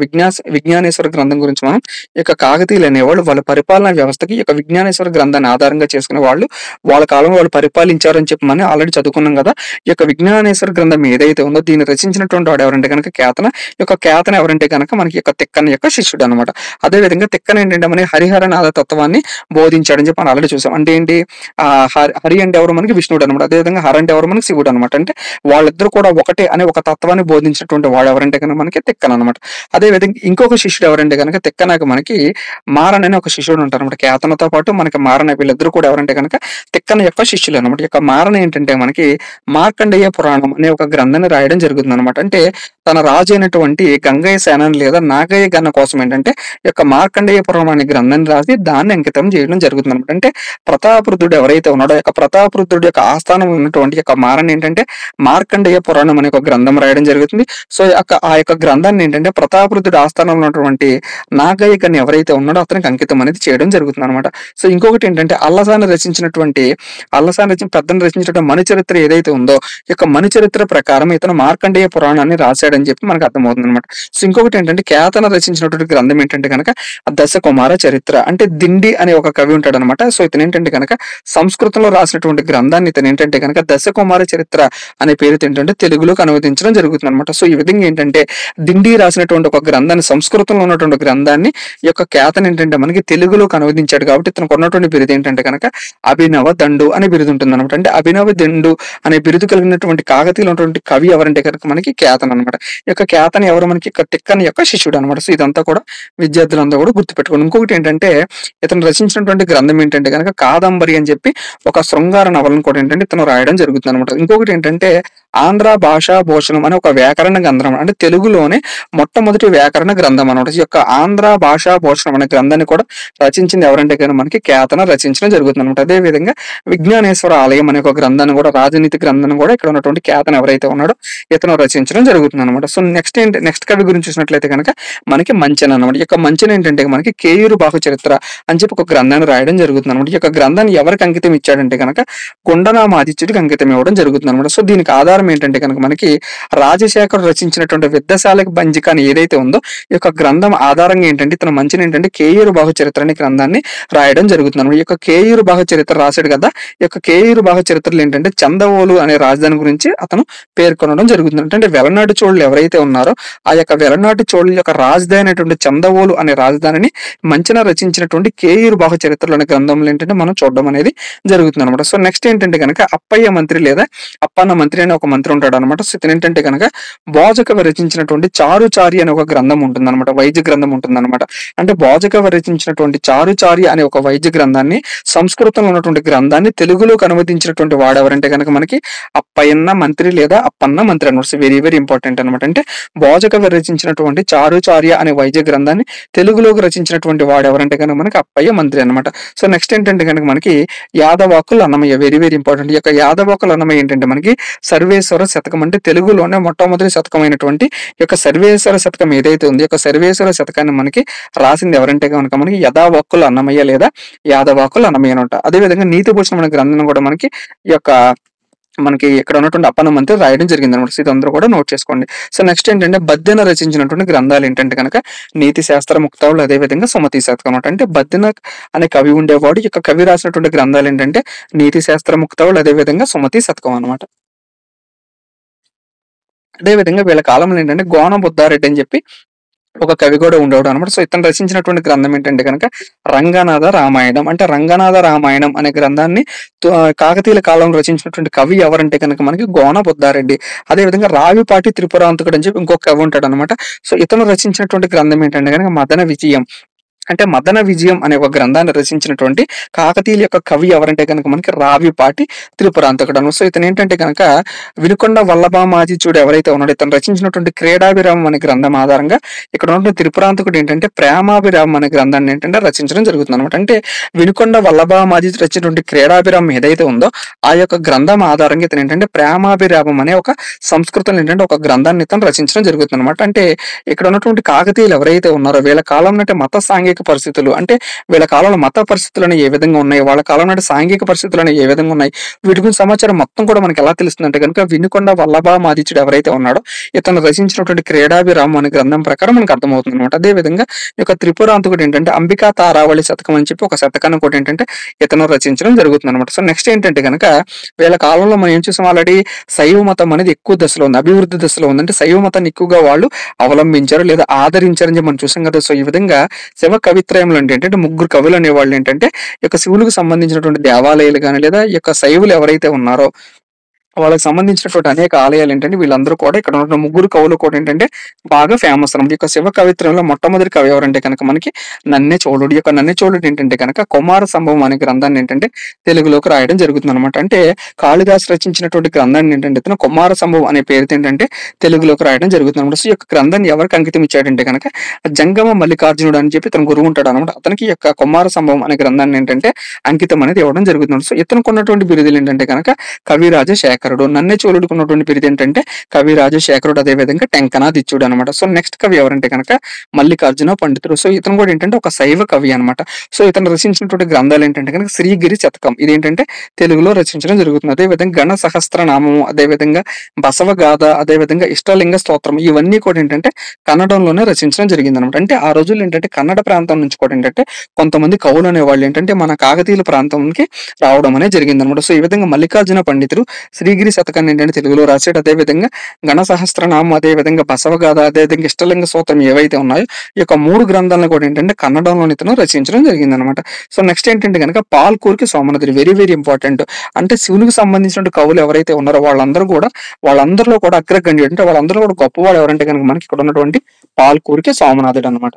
విజ్ఞానేశ్వర గ్రంథం గురించి మనం ఇక కాకతీయులు అనేవాళ్ళు వాళ్ళ పరిపాలనా వ్యవస్థకి ఇక విజ్ఞానేశ్వర గ్రంథాన్ని ఆధారంగా చేసుకునే వాళ్ళు వాళ్ళ కాలంలో వాళ్ళు పరిపాలించారని చెప్పి మనం ఆల్రెడీ చదువుకున్నాం కదా. ఈ యొక్క విజ్ఞానేశ్వర గ్రంథం ఏదైతే ఉందో దీన్ని రచించినటువంటి వాడు ఎవరంటే కనుక కేతన. ఈ యొక్క కేతన ఎవరంటే కనుక మనకి యొక్క తిక్కన యొక్క శిష్యుడు అనమాట. అదే విధంగా తిక్కన ఏంటంటే మనకి హరిహరనాథ తత్వాన్ని బోధించాడని చెప్పి మనం ఆల్రెడీ చూసాం. అంటే ఏంటి హరి అంటే ఎవరు మనకి విష్ణుడు అనమాట. అదేవిధంగా హర అంటే ఎవరు మనకి శివుడు అనమాట. అంటే వాళ్ళిద్దరు కూడా ఒకటే అనే ఒక తత్వాన్ని బోధించినటువంటి వాడు ఎవరంటే కనుక మనకి తిక్కన అనమాట. అదే విధంగా ఇంకొక శిష్యుడు ఎవరంటే కనుక తిక్కనకు మనకి మారన్ అనే ఒక శిష్యుడు ఉంటారు అనమాట. కేతనతో పాటు మనకి మారన వీళ్ళిద్దరు కూడా ఎవరంటే కనుక తిక్కన యొక్క శిష్యులు అనమాట. ఈ యొక్క మారన ఏంటంటే మనకి మార్కండేయ పురాణం అనే ఒక గ్రంథాన్ని రాయడం జరుగుతుంది అనమాట. అంటే తన రాజు అయినటువంటి గంగయ్య సేనని లేదా నాగయ్య గన్న కోసం ఏంటంటే ఈ యొక్క మార్కండేయ పురాణం అనే గ్రంథాన్ని రాసి దాన్ని అంకితం చేయడం జరుగుతుంది అనమాట. అంటే ప్రతాపరుద్రుడు ఎవరైతే ఉన్నాడో యొక్క ప్రతాపరుద్రుడు యొక్క ఆస్థానం ఉన్నటువంటి యొక్క మారన్ ఏంటంటే మార్కండేయ పురాణం అనే ఒక గ్రంథం రాయడం జరుగుతుంది. సో ఆ యొక్క గ్రంథాన్ని ఏంటంటే ప్రతాపరుద్రుడు ఆస్థానంలో ఉన్నటువంటి నాగయ్య గన్న ఎవరైతే ఉన్నాడో అతనికి అంకితం అనేది చేయడం జరుగుతుంది అనమాట. సో ఇంకొకటి ఏంటంటే అల్లసాని పెద్దని రచించినటువంటి మనుచరిత్ర ఏదైతే ఉందో ఈ యొక్క మనుచరిత్ర ప్రకారం ఇతను మార్కండేయ పురాణాన్ని రాశాడని చెప్పి మనకు అర్థమవుతుంది అనమాట. సో ఇంకొకటి ఏంటంటే కేతన రచించినటువంటి గ్రంథం ఏంటంటే కనుక దశకుమార చరిత్ర. అంటే దిండి అనే ఒక కవి ఉంటాడు అనమాట. సో ఇతను ఏంటంటే కనుక సంస్కృతంలో రాసినటువంటి గ్రంథాన్ని ఇతను ఏంటంటే కనుక దశకుమార చరిత్ర అనే పేరుతో ఏంటంటే తెలుగులోకి అనువదించడం జరుగుతుంది అనమాట. సో ఈ విధంగా ఏంటంటే దిండి రాసినటువంటి ఒక గ్రంథాన్ని సంస్కృతంలో ఉన్నటువంటి గ్రంథాన్ని ఈ యొక్క కేతన్ ఏంటంటే మనకి తెలుగులోకి అనువదించాడు కాబట్టి ఇతనికి ఉన్నటువంటి బిరుదు ఏంటంటే కనుక అభినవ దండు అనే బిరుదు ఉంటుంది అనమాట. అంటే అభినవ దండు అనే బిరుదు కలిగినటువంటి కాకతీయులు ఉన్నటువంటి కవి ఎవరంటే ఎవరంటే కనుక మనకి కేతన్ అనమాట. ఈ యొక్క కేతన్ ఎవరు మనకి తిక్కన యొక్క శిష్యుడు అనమాట. సో ఇదంతా కూడా విద్యార్థులందరూ కూడా గుర్తుపెట్టుకోండి. ఇంకొకటి ఏంటంటే ఇతను రచించినటువంటి గ్రంథం ఏంటంటే కనుక కాదంబరి అని చెప్పి ఒక శృంగార నవలను కూడా ఏంటంటే ఇతను రాయడం జరుగుతుంది అనమాట. ఇంకొకటి ఏంటంటే ఆంధ్ర భాషా భూషణం అనే ఒక వ్యాకరణ గ్రంథం, అంటే తెలుగులోనే మొట్టమొదటి వ్యాకరణ గ్రంథం అనమాట. ఈ యొక్క ఆంధ్ర భాషా భూషణం అనే గ్రంథాన్ని కూడా రచించింది ఎవరంటే కనుక మనకి కేతన రచించడం జరుగుతుంది అనమాట. అదే విధంగా విజ్ఞానేశ్వర ఆలయం అనే ఒక గ్రంథాన్ని కూడా, రాజనీతి గ్రంథాన్ని కూడా ఇక్కడ ఉన్నటువంటి కేతన ఎవరైతే ఉన్నాడో ఇతను రచించడం జరుగుతుంది అనమాట. సో నెక్స్ట్ కవి గురించి చూసినట్లయితే కనుక మనకి మంచెన అనమాట. ఈ యొక్క మంచెన ఏంటంటే మనకి కేయూరు బాహు చరిత్ర అని చెప్పి ఒక గ్రంథాన్ని రాయడం జరుగుతుంది అనమాట. ఈ యొక్క గ్రంథాన్ని ఎవరికి అంకితం ఇచ్చాడంటే కనుక కొండనామాదిత్యుడికి అంకితం ఇవ్వడం జరుగుతుంది అనమాట. సో దీనికి ఆధారం ఏంటంటే కనుక మనకి రాజశేఖర్ రచించినటువంటి విద్యాశాలకు బంజిక అని ఏదైతే ఉందో ఈ యొక్క గ్రంథం ఆధారంగా ఏంటంటే ఇతను మంచిని ఏంటంటే కేయూరు బాహు చరిత్ర అనే గ్రంథాన్ని రాయడం జరుగుతుంది అనమాట. ఈ యొక్క కేయూరు బాహు చరిత్ర రాశాడు కదా, ఈ యొక్క కేయూరు బాహు చరిత్రలో ఏంటంటే చందవోలు అనే రాజధాని గురించి అతను పేర్కొనడం జరుగుతుంది. అంటే వెలనాటి చోళులు ఎవరైతే ఉన్నారో ఆ యొక్క వెలనాటి చోళుల యొక్క రాజధాని అయినటువంటి చందవోలు అనే రాజధానిని మంచిన రచించినటువంటి కేయూరు బాహు చరిత్రలోని గ్రంథంలో ఏంటంటే మనం చూడడం అనేది జరుగుతుంది అనమాట. సో నెక్స్ట్ ఏంటంటే కనుక అప్పయ్య మంత్రి లేదా అప్పన్న మంత్రి అనే ఒక మంత్రి ఉంటాడు అనమాట. సో ఇతను ఏంటంటే కనుక భోజకవి రచించినటువంటి చారుచారి అనే ఒక గ్రంథం ఉంటుంది అనమాట, వైద్య గ్రంథం ఉంటుంది అనమాట. అంటే భోజకవి రచించినటువంటి చారుచారి అనే ఒక వైద్య గ్రంథాన్ని, సంస్కృతంలో ఉన్నటువంటి గ్రంథాన్ని తెలుగులోకి అనువదించినటువంటి వాడెవరంటే కనుక మనకి అప్పయ్యన్న మంత్రి లేదా అప్పన్న మంత్రి అనమాట. సో వెరీ వెరీ ఇంపార్టెంట్ అనమాట. అంటే భోజకవి రచించినటువంటి చారుచార్య అనే వైద్య గ్రంథాన్ని తెలుగులోకి రచించినటువంటి వాడెవరంటే కనుక మనకి అప్పయ్య మంత్రి అనమాట. సో నెక్స్ట్ ఏంటంటే కనుక మనకి యాదవాకుల అన్నమయ్య, వెరీ వెరీ ఇంపార్టెంట్. ఈ యొక్క యాదవాకుల అన్నమయ్య ఏంటంటే మనకి సర్వేశ్వర శతకం, అంటే తెలుగులోనే మొట్టమొదటి శతకమైనటువంటి ఈ యొక్క సర్వేశ్వర శతకం ఏదైతే ఉంది, ఈ యొక్క సర్వేశ్వర శతకాన్ని మనకి రాసింది ఎవరంటే కనుక మనకి యథావాకుల అన్నమయ్య లేదా యాదవాకుల అన్నమయ్య అనమాట. అదేవిధంగా నీతిభూషణం అనే గ్రంథం కూడా మనకి ఈ యొక్క మనకి ఇక్కడ ఉన్నటువంటి అప్పన్న మంత్రి రాయడం జరిగింది అనమాట. ఇది అందరూ కూడా నోట్ చేసుకోండి. సో నెక్స్ట్ ఏంటంటే బద్దెన రచించినటువంటి గ్రంథాలు ఏంటంటే కనుక నీతి శాస్త్ర ముక్తావులు, అదేవిధంగా సుమతి శతకం అనమాట. అంటే బద్దెన అనే కవి ఉండేవాడు, ఈ యొక్క కవి రాసినటువంటి గ్రంథాలు ఏంటంటే నీతి శాస్త్ర ముక్తావులు, అదేవిధంగా సుమతి శతకం అనమాట. అదేవిధంగా వీళ్ళ కాలంలో ఏంటంటే గోన బుద్ధారెడ్డి అని చెప్పి ఒక కవి కూడా ఉండేవాడు అనమాట. సో ఇతను రచించినటువంటి గ్రంథం ఏంటంటే కనుక రంగనాథ రామాయణం. అంటే రంగనాథ రామాయణం అనే గ్రంథాన్ని కాకతీయుల కాలంలో రచించినటువంటి కవి ఎవరంటే కనుక మనకి గోన బుద్ధారెడ్డి. అదేవిధంగా రావిపాటి త్రిపురాంతకుడు అని చెప్పి ఇంకొక కవి ఉంటాడు అనమాట. సో ఇతను రచించినటువంటి గ్రంథం ఏంటంటే కనుక మదన విజయం. అంటే మదన విజయం అనే ఒక గ్రంథాన్ని రచించినటువంటి కాకతీయుల యొక్క కవి ఎవరంటే కనుక మనకి రావిపాటి త్రిపురాంతకుడు అనమాట. సో ఇతను ఏంటంటే కనుక వినుకొండ వల్లభామాదిత్యుడు ఎవరైతే ఉన్నాడో ఇతను రచించినటువంటి క్రీడాభిరామం అనే గ్రంథం ఆధారంగా ఇక్కడ ఉన్నటువంటి త్రిపురాంతకుడు ఏంటంటే ప్రేమాభిరామం అనే గ్రంథాన్ని ఏంటంటే రచించడం జరుగుతుంది అనమాట. అంటే వినుకొండ వల్లభామాదిత్యుడు రచించినటువంటి క్రీడాభిరామం ఏదైతే ఉందో ఆ యొక్క గ్రంథం ఆధారంగా ఇతను ఏంటంటే ప్రేమాభిరామం అనే ఒక సంస్కృతం ఏంటంటే ఒక గ్రంథాన్ని ఇతను రచించడం జరుగుతుంది అనమాట. అంటే ఇక్కడ ఉన్నటువంటి కాకతీయులు ఎవరైతే ఉన్నారో వీళ్ళ కాలం అంటే మత సాంఘిక పరిస్థితులు, అంటే వీళ్ళ కాలంలో మత పరిస్థితులు ఏ విధంగా ఉన్నాయి, వాళ్ళ కాలం నాటి సాంఘిక పరిస్థితులు ఏ విధంగా ఉన్నాయి, వీటి గురించి సమాచారం మొత్తం కూడా మనకి ఎలా తెలుస్తుంది అంటే కనుక వినుకొండ వల్లభామాదిత్యుడు ఎవరైతే ఉన్నాడో ఇతను రచించినటువంటి క్రీడాభిరామం అనే గ్రంథం ప్రకారం మనకు అర్థమవుతుంది అనమాట. అదే విధంగా ఈ యొక్క త్రిపురాంతకుడు ఏంటంటే అంబికా తారావళి శతకం అని చెప్పి ఒక శతకాన్ని కూడా ఏంటంటే ఇతను రచించడం జరుగుతుంది అనమాట. సో నెక్స్ట్ ఏంటంటే కనుక వీళ్ళ కాలంలో మనం ఏం చూసాం, ఆల్రెడీ శైవ మతం అనేది ఎక్కువ దశలో ఉంది, అభివృద్ధి దశలో ఉంది. అంటే శైవ మతాన్ని ఎక్కువగా వాళ్ళు అవలంబించారు లేదా ఆదరించారని చెప్పి మనం చూసాం కదా. సో ఈ విధంగా శివ కవిత్రయంలో ఏంటంటే ముగ్గురు కవులు అనేవాళ్ళు ఏంటంటే ఈ యొక్క శివులకు సంబంధించినటువంటి దేవాలయాలు కానీ లేదా ఈ యొక్క శైవులు ఎవరైతే ఉన్నారో వాళ్ళకి సంబంధించినటువంటి అనేక ఆలయాలు ఏంటంటే వీళ్ళందరూ కూడా ఇక్కడ ఉన్న ముగ్గురు కవులు కూడా ఏంటంటే బాగా ఫేమస్ అనమాట. ఈ యొక్క శివ కవిత్రంలో మొట్టమొదటి కవి ఎవరంటే కనుక మనకి నన్నె చోళుడు. ఈ యొక్క నన్నె చోళుడు ఏంటంటే కనుక కుమార సంభవం అనే గ్రంథాన్ని ఏంటంటే తెలుగులోకి రాయడం జరుగుతుంది అనమాట. అంటే కాళిదాసు రచించినటువంటి గ్రంథాన్ని ఏంటంటే ఇతను కుమార సంభవం అనే పేరుతో ఏంటంటే తెలుగులోకి రాయడం జరుగుతుంది అనమాట. సో ఈ యొక్క గ్రంథాన్ని ఎవరికి అంకితం ఇచ్చాడంటే కనుక జంగమ మల్లికార్జునుడు అని చెప్పి ఇతను గురువు ఉంటాడు అనమాట. అతనికి ఈ యొక్క కుమార సంభవం అనే గ్రంథాన్ని ఏంటంటే అంకితం అనేది ఇవ్వడం జరుగుతుంది. సో ఇతనికి ఉన్నటువంటి బిరుదులు ఏంటంటే కనుక కవిరాజ శేఖరుడు. నన్నె చోళుడికి ఉన్నటువంటి బిరుదు ఏంటంటే కవిరాజ శేఖరుడు, అదేవిధంగా టెంకనాదిత్యుడు అనమాట. సో నెక్స్ట్ కవి ఎవరంటే కనుక మల్లికార్జున పండితుడు. సో ఇతను కూడా ఏంటంటే ఒక శైవ కవి అనమాట. సో ఇతను రచించినటువంటి గ్రంథాలు ఏంటంటే కనుక శ్రీగిరి శతకం, ఇదేంటంటే తెలుగులో రచించడం జరుగుతుంది. అదేవిధంగా గణ సహస్రనామము, అదేవిధంగా బసవగాథ, అదేవిధంగా ఇష్టలింగ స్తోత్రం, ఇవన్నీ కూడా ఏంటంటే కన్నడంలోనే రచించడం జరిగింది అనమాట. అంటే ఆ రోజుల్లో ఏంటంటే కన్నడ ప్రాంతం నుంచి కూడా ఏంటంటే కొంతమంది కవులు అనేవాళ్ళు ఏంటంటే మన కాకతీయుల ప్రాంతానికి రావడం అనేది జరిగింది అనమాట. సో ఈ విధంగా మల్లికార్జున పండితుడు కలిగిరి శతకాన్ని ఏంటంటే తెలుగులో రాశాడు. అదేవిధంగా గణ సహస్రనామం, అదేవిధంగా బసవగాథ, అదేవిధంగా ఇష్టలింగ సూత్రం ఏవైతే ఉన్నాయో ఈ యొక్క 3 గ్రంథాలను కూడా ఏంటంటే కన్నడంలోని ఇతను రచించడం జరిగిందనమాట. సో నెక్స్ట్ ఏంటంటే గనక పాల్కూరికి సోమనాథుడు వెరీ వెరీ ఇంపార్టెంట్. అంటే శివునికి సంబంధించిన కవులు ఎవరైతే ఉన్నారో వాళ్ళందరిలో కూడా అగ్రగణ్యుడు, అంటే వాళ్ళందరూ కూడా గొప్పవాడు ఎవరంటే కనుక మనకి ఇక్కడ ఉన్నటువంటి పాల్కూరికి సోమనాథుడు అనమాట.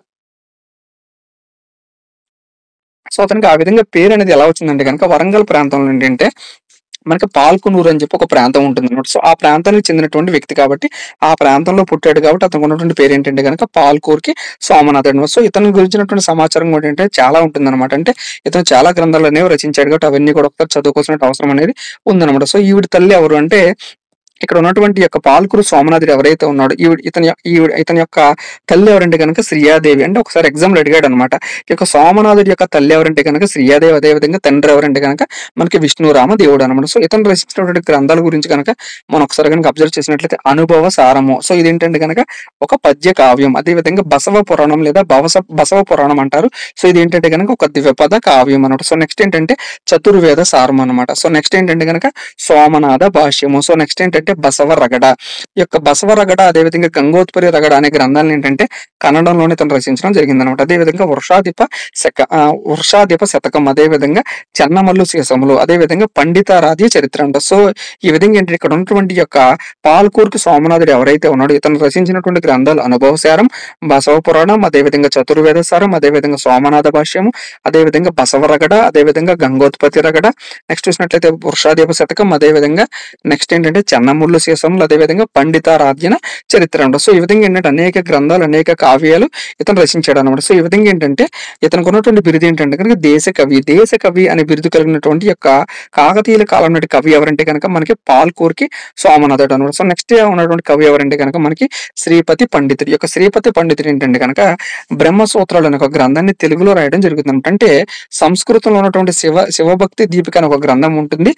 సో అతనికి ఆ విధంగా పేరు అనేది ఎలా వచ్చిందంటే కనుక వరంగల్ ప్రాంతంలో ఏంటంటే మనకి పాల్కునూరు అని చెప్పి ఒక ప్రాంతం ఉంటుంది అనమాట. సో ఆ ప్రాంతానికి చెందినటువంటి వ్యక్తి కాబట్టి ఆ ప్రాంతంలో పుట్టాడు కాబట్టి అతనికి ఉన్నటువంటి పేరు ఏంటంటే కనుక పాల్కూరికి సోమనాథుడు. సో ఇతని గురించినటువంటి సమాచారం కూడా ఏంటంటే చాలా ఉంటుంది అనమాట. అంటే ఇతను చాలా గ్రంథాలు అనేవి రచించాడు కాబట్టి అవన్నీ కూడా ఒకసారి చదువుకోవాల్సిన అవసరం అనేది ఉందన్నమాట. సో ఈవిడ తల్లి ఎవరు అంటే ఇక్కడ ఉన్నటువంటి యొక్క పాల్కురు సోమనాథుడు ఎవరైతే ఉన్నాడో ఇతని యొక్క తల్లి ఎవరంటే కనుక శ్రీయాదేవి. అంటే ఒకసారి ఎగ్జామ్లో అడిగాడు అనమాట, ఈ యొక్క సోమనాథుడి యొక్క తల్లి ఎవరంటే కనుక శ్రీయాదేవి, అదేవిధంగా తండ్రి ఎవరంటే కనుక మనకి విష్ణురామ దేవుడు అనమాట. సో ఇతను రచించినటువంటి గ్రంథాల గురించి కనుక మనం ఒకసారి కనుక అబ్జర్వ్ చేసినట్లయితే అనుభవ సారము. సో ఇదేంటంటే కనుక ఒక పద్య కావ్యం. అదేవిధంగా బసవ పురాణం లేదా బసవ పురాణం అంటారు. సో ఇది ఏంటంటే కనుక ఒక ద్విపద కావ్యం అనమాట. సో నెక్స్ట్ ఏంటంటే చతుర్వేద సారం అనమాట. సో నెక్స్ట్ ఏంటంటే కనుక సోమనాథ భాష్యము. సో నెక్స్ట్ ఏంటంటే బసవ రగడ. ఈ యొక్క బసవ రగడ అదేవిధంగా గంగోత్పరి రగడ అనే గ్రంథాలను ఏంటంటే కన్నడంలోనే తను రచించడం జరిగిందనమాట. అదేవిధంగా వృషాధిప శతకం, అదేవిధంగా చెన్నమల్లు సీసములు, అదేవిధంగా పండితారాధ్య చరిత్ర అంట. సో ఈ విధంగా ఏంటంటే ఇక్కడ ఉన్నటువంటి యొక్క పాల్కూర్కి సోమనాథుడు ఎవరైతే ఉన్నాడో ఇతను రచించినటువంటి గ్రంథాలు అనుభవసారం, బసవ పురాణం, అదేవిధంగా చతుర్వేద సారం, అదేవిధంగా సోమనాథ భాష్యము, అదేవిధంగా బసవ రగడ, అదేవిధంగా గంగోత్పత్తి రగడ, నెక్స్ట్ చూసినట్లయితే వృషాధిప శతకం, అదేవిధంగా నెక్స్ట్ ఏంటంటే చెన్నముళ్ళు సీసములు, అదేవిధంగా పండితారాధ్యన చరిత్ర అంట. సో ఈ విధంగా ఏంటంటే అనేక గ్రంథాలు, అనేక కావ్యాలు ఇతను రచించాడు అనమాట. సో ఈ విధంగా ఏంటంటే ఇతనికి ఉన్నటువంటి బిరుదు ఏంటంటే కనుక దేశ కవి అనే బిరుదు కలిగినటువంటి యొక్క కాకతీయుల కాలం నాటి కవి ఎవరంటే కనుక మనకి పాల్కూర్కి సోమనాథుడు అనమాట. సో నెక్స్ట్ ఉన్నటువంటి కవి ఎవరంటే కనుక మనకి శ్రీపతి పండితుడు. యొక్క శ్రీపతి పండితుడు ఏంటంటే కనుక బ్రహ్మసూత్రాలు అనే ఒక గ్రంథాన్ని తెలుగులో రాయడం జరుగుతుంది. అంటే సంస్కృతంలో ఉన్నటువంటి శివభక్తి దీపిక అనే ఒక గ్రంథం ఉంటుంది.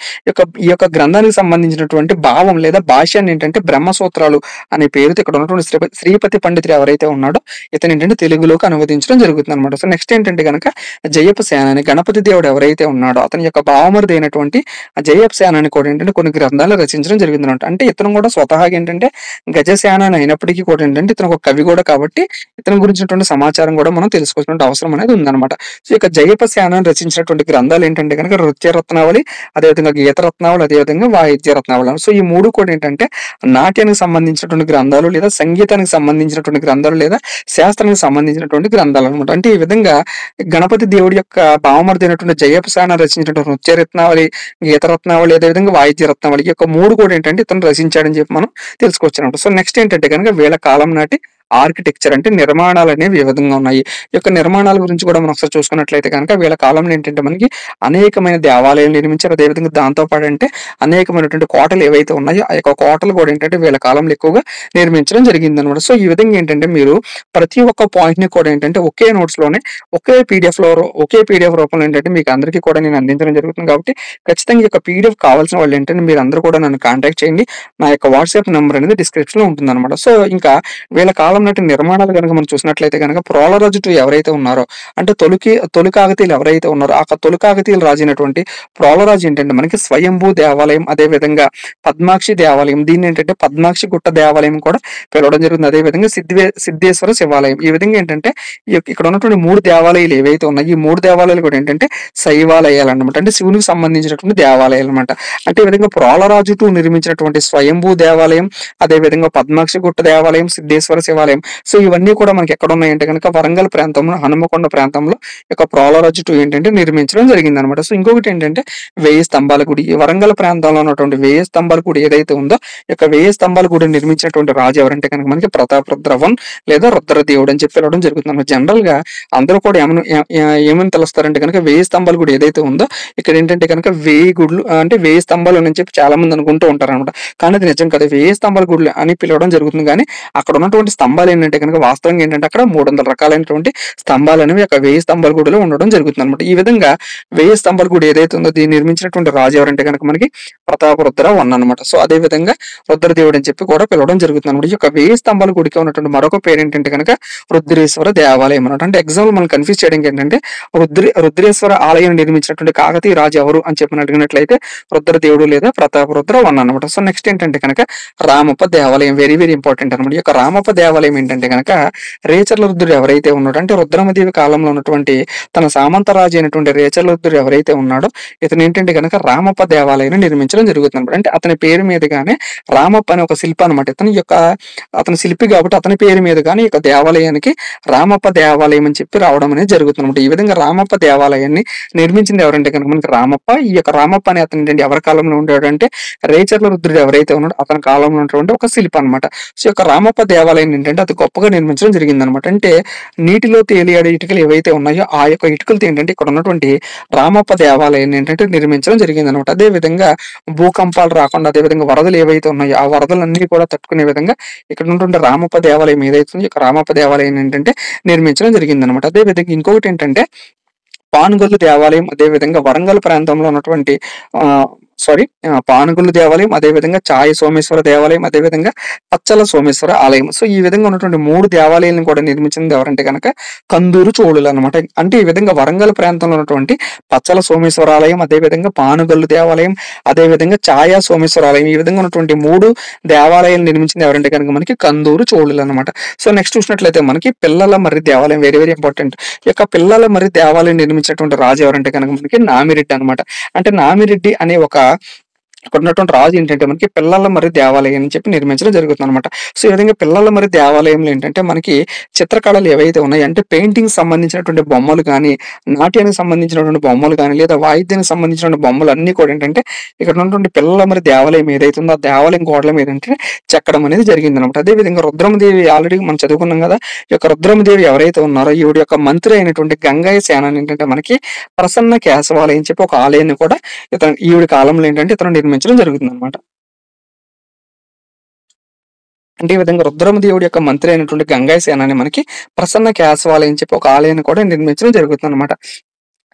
ఈ యొక్క గ్రంథానికి సంబంధించినటువంటి భావం లేదా భాష్యాన్ని ఏంటంటే బ్రహ్మసూత్రాలు అనే పేరుతో ఇక్కడ ఉన్నటువంటి శ్రీపతి పండితుడు ఎవరైతే ఉన్నాడో ఇతను ఏంటంటే తెలుగులోకి అనువదించడం జరుగుతుంది అనమాట. సో నెక్స్ట్ ఏంటంటే కనుక జయప సేనాని, గణపతి దేవుడు ఎవరైతే ఉన్నాడో అతని యొక్క భావమరిది అయినటువంటి జయప సేనాని కూడా ఏంటంటే కొన్ని గ్రంథాలు రచించడం జరిగింది అనమాట. అంటే ఇతను కూడా స్వతహాగా ఏంటంటే గజసేనాని అయినప్పటికీ కూడా ఏంటంటే ఇతను ఒక కవి కూడా కాబట్టి ఇతని గురించినటువంటి సమాచారం కూడా మనం తెలుసుకోవాల్సిన అవసరం అనేది ఉందన్నమాట. సో ఇక జయప సేనాని రచించినటువంటి గ్రంథాలు ఏంటంటే కనుక నృత్య రత్నావళి, అదేవిధంగా గీత రత్నావళి, అదేవిధంగా వాయిద్య రత్నావళి. సో ఈ మూడు కూడా ఏంటంటే నాట్యానికి సంబంధించినటువంటి గ్రంథాలు లేదా సంగీతానికి సంబంధించినటువంటి గ్రంథాలు లేదా శాస్త్రానికి సంబంధించినటువంటి గ్రంథాలు అనమాట. అంటే ఈ విధంగా గణపతి దేవుడి యొక్క భావమరిది అయినటువంటి జయపసేన రచించినటువంటి నృత్య రత్నావళి, గీత రత్నావళి, అదేవిధంగా వాయిద్య రత్నావళి యొక్క మూడు కూడా ఏంటంటే ఇతను రచించాడని చెప్పి మనం తెలుసుకోవచ్చు అనమాట. సో నెక్స్ట్ ఏంటంటే కనుక వీళ్ళ కాలం నాటి ఆర్కిటెక్చర్ అంటే నిర్మాణాలు అనేవి ఏ విధంగా ఉన్నాయి, ఈ యొక్క నిర్మాణాల గురించి కూడా మనం ఒకసారి చూసుకున్నట్లయితే కనుక వీళ్ళ కాలంలో ఏంటంటే మనకి అనేకమైన దేవాలయాలు నిర్మించారు. అదేవిధంగా దాంతో పాటు అంటే అనేకమైనటువంటి కోటలు ఏవైతే ఉన్నాయో ఆ యొక్క కోటలు కూడా ఏంటంటే వీళ్ళ కాలంలో ఎక్కువగా నిర్మించడం జరిగింది అనమాట. సో ఈ విధంగా ఏంటంటే మీరు ప్రతి ఒక్క పాయింట్ ని కూడా ఏంటంటే ఒకే నోట్స్ లోనే ఒకే పీడిఎఫ్ రూపంలో ఏంటంటే మీకు అందరికీ కూడా నేను అందించడం జరుగుతుంది. కాబట్టి ఖచ్చితంగా ఈ యొక్క పీడిఎఫ్ కావాల్సిన వాళ్ళు ఏంటంటే మీరు అందరూ కూడా నన్ను కాంటాక్ట్ చేయండి. నా యొక్క వాట్సాప్ నెంబర్ అనేది డిస్క్రిప్షన్ లో ఉంటుంది అనమాట. సో ఇంకా వీళ్ళ కాలం నాటి నిర్మాణాలు కనుక మనం చూసినట్లయితే కనుక ప్రోలరాజు ఎవరైతే ఉన్నారో అంటే తొలి కాకతీయులు ఎవరైతే ఉన్నారో ఆ తొలి కాకతీయులు రాజైనటువంటి ప్రోలరాజు ఏంటంటే మనకి స్వయంభూ దేవాలయం, అదే విధంగా పద్మాక్షి దేవాలయం, దీన్ని ఏంటంటే పద్మాక్షి గుట్ట దేవాలయం కూడా పిలవడం జరుగుతుంది. అదేవిధంగా సిద్ధేశ్వర శివాలయం. ఈ విధంగా ఏంటంటే ఇక్కడ ఉన్నటువంటి 3 దేవాలయాలు ఏవైతే ఉన్నాయి ఈ 3 దేవాలయాలు కూడా ఏంటంటే శైవాలయాలు అనమాట. అంటే శివునికి సంబంధించినటువంటి దేవాలయాలు అనమాట. అంటే ఈ విధంగా ప్రోలరాజు నిర్మించినటువంటి స్వయంభూ దేవాలయం, అదే విధంగా పద్మాక్షి గుట్ట దేవాలయం, సిద్ధేశ్వర శివాలయం, సో ఇవన్నీ కూడా మనకి ఎక్కడ ఉన్నాయంటే కనుక వరంగల్ ప్రాంతంలో హనుమకొండ ప్రాంతంలో యొక్క ప్రోలరాజు ఏంటంటే నిర్మించడం జరిగింది అనమాట. సో ఇంకొకటి ఏంటంటే 1000 స్తంభాల గుడి. ఈ వరంగల్ ప్రాంతంలో ఉన్నటువంటి 1000 స్తంభాల గుడి ఏదైతే ఉందో ఈ యొక్క 1000 స్తంభాల గుడి నిర్మించినటువంటి రాజు ఎవరంటే కనుక మనకి ప్రతాపరుద్రవన్ లేదా రుద్రదేవుడు అని చెప్పి పిలవడం జరుగుతుంది అనమాట. జనరల్ గా అందరూ కూడా ఏమని తెలుస్తారంటే కనుక 1000 స్తంభాల గుడి ఏదైతే ఉందో ఇక్కడ ఏంటంటే కనుక 1000 గుడులు అంటే 1000 స్తంభాలు అని చెప్పి చాలా మంది అనుకుంటూ ఉంటారు అనమాట. కానీ అది నిజం కాదు, 1000 స్తంభాల గుడులు అని పిలవడం జరుగుతుంది. కానీ అక్కడ ఉన్నటువంటి స్తంభాలు స్తంభాలు ఏంటంటే కనుక వాస్తవంగా ఏంటంటే అక్కడ 300 రకాలైనటువంటి స్తంభాలు అనేవి ఒక 1000 స్తంభాల గుడిలో ఉండడం జరుగుతుంది అనమాట. ఈ విధంగా 1000 స్తంభాల గుడి ఏదైతే ఉందో దీన్ని నిర్మించినటువంటి రాజు ఎవరంటే కనుక మనకి ప్రతాపరుద్ర వన్ అనమాట. సో అదే విధంగా రుద్రదేవుడు అని చెప్పి కూడా పిలవడం జరుగుతుంది అనమాట. ఈ యొక్క 1000 స్తంభాల గుడికి ఉన్నటువంటి మరొక పేరు ఏంటంటే కనుక రుద్రేశ్వర దేవాలయం అనమాట. అంటే ఎగ్జాంపుల్ మనం కన్ఫ్యూజ్ చేయడానికి ఏంటంటే రుద్రేశ్వర ఆలయం నిర్మించినటువంటి కాకతీయ రాజు ఎవరు అని చెప్పి అడిగినట్లయితే రుద్రదేవుడు లేదా ప్రతాపరుద్ర వన్ అనమాట. సో నెక్స్ట్ ఏంటంటే కనుక రామప్ప దేవాలయం వెరీ వెరీ ఇంపార్టెంట్ అనమాట. ఈ యొక్క రామప్ప దేవాలయం ఏంటంటే కనుక రేచర్ల రుద్రుడు ఎవరైతే ఉన్నాడో అంటే రుద్రమదేవి కాలంలో ఉన్నటువంటి తన సామంత రాజు అయినటువంటి రేచర్ల రుద్రుడు ఎవరైతే ఉన్నాడో ఇతను ఏంటంటే కనుక రామప్ప దేవాలయాన్ని నిర్మించడం జరుగుతుంది అనమాట. అంటే అతని పేరు మీదుగానే రామప్ప అనే ఒక శిల్పి అనమాట. అతని శిల్పి కాబట్టి అతని పేరు మీదుగానే ఈ యొక్క దేవాలయానికి రామప్ప దేవాలయం అని చెప్పి రావడం అనేది జరుగుతుంది అనమాట. ఈ విధంగా రామప్ప దేవాలయాన్ని నిర్మించింది ఎవరంటే కనుక మనకి రామప్ప. ఈ యొక్క రామప్ప అనే అతను ఏంటంటే ఎవరి కాలంలో ఉండేవాడంటే రేచర్ల రుద్రుడు ఎవరైతే ఉన్నాడో అతని కాలంలో ఉన్నటువంటి ఒక శిల్పి అనమాట. సో ఈ యొక్క రామప్ప దేవాలయం ఏంటంటే అది గొప్పగా నిర్మించడం జరిగింది అనమాట. అంటే నీటిలో తేలియాడే ఇటుకలు ఏవైతే ఉన్నాయో ఆ యొక్క ఇటుకలతో ఏంటంటే ఇక్కడ ఉన్నటువంటి రామప్ప దేవాలయాన్ని ఏంటంటే నిర్మించడం జరిగింది అనమాట. అదే విధంగా భూకంపాలు రాకుండా అదే విధంగా వరదలు ఏవైతే ఉన్నాయో ఆ వరదలన్నీ కూడా తట్టుకునే విధంగా ఇక్కడ ఉన్నటువంటి రామప్ప దేవాలయం ఏదైతే ఉందో ఈ యొక్క రామప్ప దేవాలయం ఏంటంటే నిర్మించడం జరిగింది అనమాట. అదే విధంగా ఇంకొకటి ఏంటంటే పానుగల్లు దేవాలయం అదే విధంగా వరంగల్ ప్రాంతంలో ఉన్నటువంటి పానుగల్లు దేవాలయం అదే విధంగా ఛాయ సోమేశ్వర దేవాలయం అదే విధంగా పచ్చల సోమేశ్వర ఆలయం. సో ఈ విధంగా ఉన్నటువంటి 3 దేవాలయాలను కూడా నిర్మించింది ఎవరంటే కనుక కందూరు చోళులు అనమాట. అంటే ఈ విధంగా వరంగల్ ప్రాంతంలో ఉన్నటువంటి పచ్చల సోమేశ్వర ఆలయం అదే విధంగా పానుగల్లు దేవాలయం అదే విధంగా ఛాయ సోమేశ్వర ఆలయం ఈ విధంగా ఉన్నటువంటి 3 దేవాలయాలు నిర్మించింది ఎవరంటే కనుక మనకి కందూరు చోళులు అనమాట. సో నెక్స్ట్ చూసినట్లయితే మనకి పిల్లల మర్రి దేవాలయం వెరీ వెరీ ఇంపార్టెంట్. ఈ యొక్క పిల్లల మర్రి దేవాలయం నిర్మించినటువంటి రాజు ఎవరంటే కనుక మనకి నామిరెడ్డి అనమాట. అంటే నామిరెడ్డి అనే ఇక్కడ ఉన్నటువంటి రాజు ఏంటంటే మనకి పిల్లల మరి దేవాలయం అని చెప్పి నిర్మించడం జరుగుతుంది అనమాట. సో ఈ విధంగా పిల్లల మరి దేవాలయంలో ఏంటంటే మనకి చిత్రకళలు ఏవైతే ఉన్నాయో అంటే పెయింటింగ్ సంబంధించినటువంటి బొమ్మలు కానీ నాట్యానికి సంబంధించినటువంటి బొమ్మలు కానీ లేదా వాయిద్యానికి సంబంధించినటువంటి బొమ్మలు అన్ని కూడా ఏంటంటే ఇక్కడ ఉన్నటువంటి పిల్లల మరి దేవాలయం ఏదైతే ఉందో ఆ దేవాలయం గోడల మీద ఏంటంటే చెక్కడం అనేది జరిగింది అనమాట. అదే విధంగా రుద్రమదేవి ఆల్రెడీ మనం చదువుకున్నాం కదా. ఈ యొక్క రుద్రమదేవి ఎవరైతే ఉన్నారో ఈవిడ యొక్క మంత్రి అయినటువంటి గంగయ్య సేన ఏంటంటే మనకి ప్రసన్న కేశవాలయం చెప్పి ఒక ఆలయాన్ని కూడా ఈవిడ కాలంలో ఏంటంటే ఇతను నిర్మించడం జరుగుతుంది అనమాట. అంటే ఈ విధంగా రుద్రమదేవుడి యొక్క మంత్రి అయినటువంటి గంగయ్య సేనాని మనకి ప్రసన్న కేశవాలయం చెప్పి ఒక ఆలయాన్ని కూడా నిర్మించడం జరుగుతుంది అనమాట.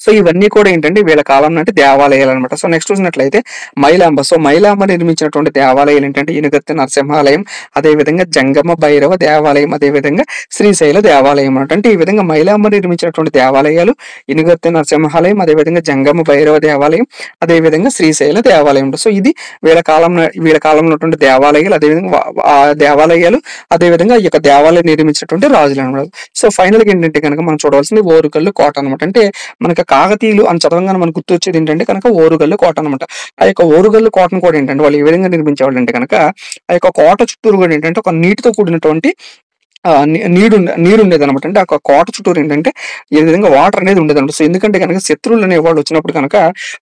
సో ఇవన్నీ కూడా ఏంటంటే వీళ్ళ కాలం నాటి దేవాలయాలు అనమాట. సో నెక్స్ట్ చూసినట్లయితే మైలాంబ. సో మైలాంబ నిర్మించినటువంటి దేవాలయాలు ఏంటంటే ఇనుగత్తి నరసింహాలయం అదే విధంగా జంగమ భైరవ దేవాలయం అదే విధంగా శ్రీశైల దేవాలయం అనమాట. అంటే ఈ విధంగా మైలాంబ నిర్మించినటువంటి దేవాలయాలు ఇనుగత్తి నరసింహాలయం అదే విధంగా జంగమ భైరవ దేవాలయం అదే విధంగా శ్రీశైల దేవాలయం. సో ఇది వీళ్ళ కాలంలో ఉన్నటువంటి దేవాలయాలు అదేవిధంగా ఆ దేవాలయాలు అదే విధంగా ఈ యొక్క దేవాలయం నిర్మించినటువంటి రాజులు అనమాట. సో ఫైనల్ గా ఏంటంటే కనుక మనం చూడవలసింది ఓరుగల్లు కోట అనమాట. అంటే మనకి కాకతీయులు అని చదవంగానే మనకు గుర్తొచ్చేది ఏంటంటే కనుక ఓరుగల్లు కోట అనమాట. ఆ యొక్క ఓరుగల్లు కోటను కూడా ఏంటంటే వాళ్ళు ఏ విధంగా నిర్మించేవాళ్ళు అంటే కనుక ఆ యొక్క కోట చుట్టూరు కూడా ఏంటంటే ఒక నీటితో కూడినటువంటి నీరు ఉండేది అనమాట. అంటే ఆ కోట చుట్టూరు ఏంటంటే ఏ విధంగా వాటర్ అనేది ఉండేది అనమాట. సో ఎందుకంటే కనుక శత్రువులు అనే వాళ్ళు వచ్చినప్పుడు కనుక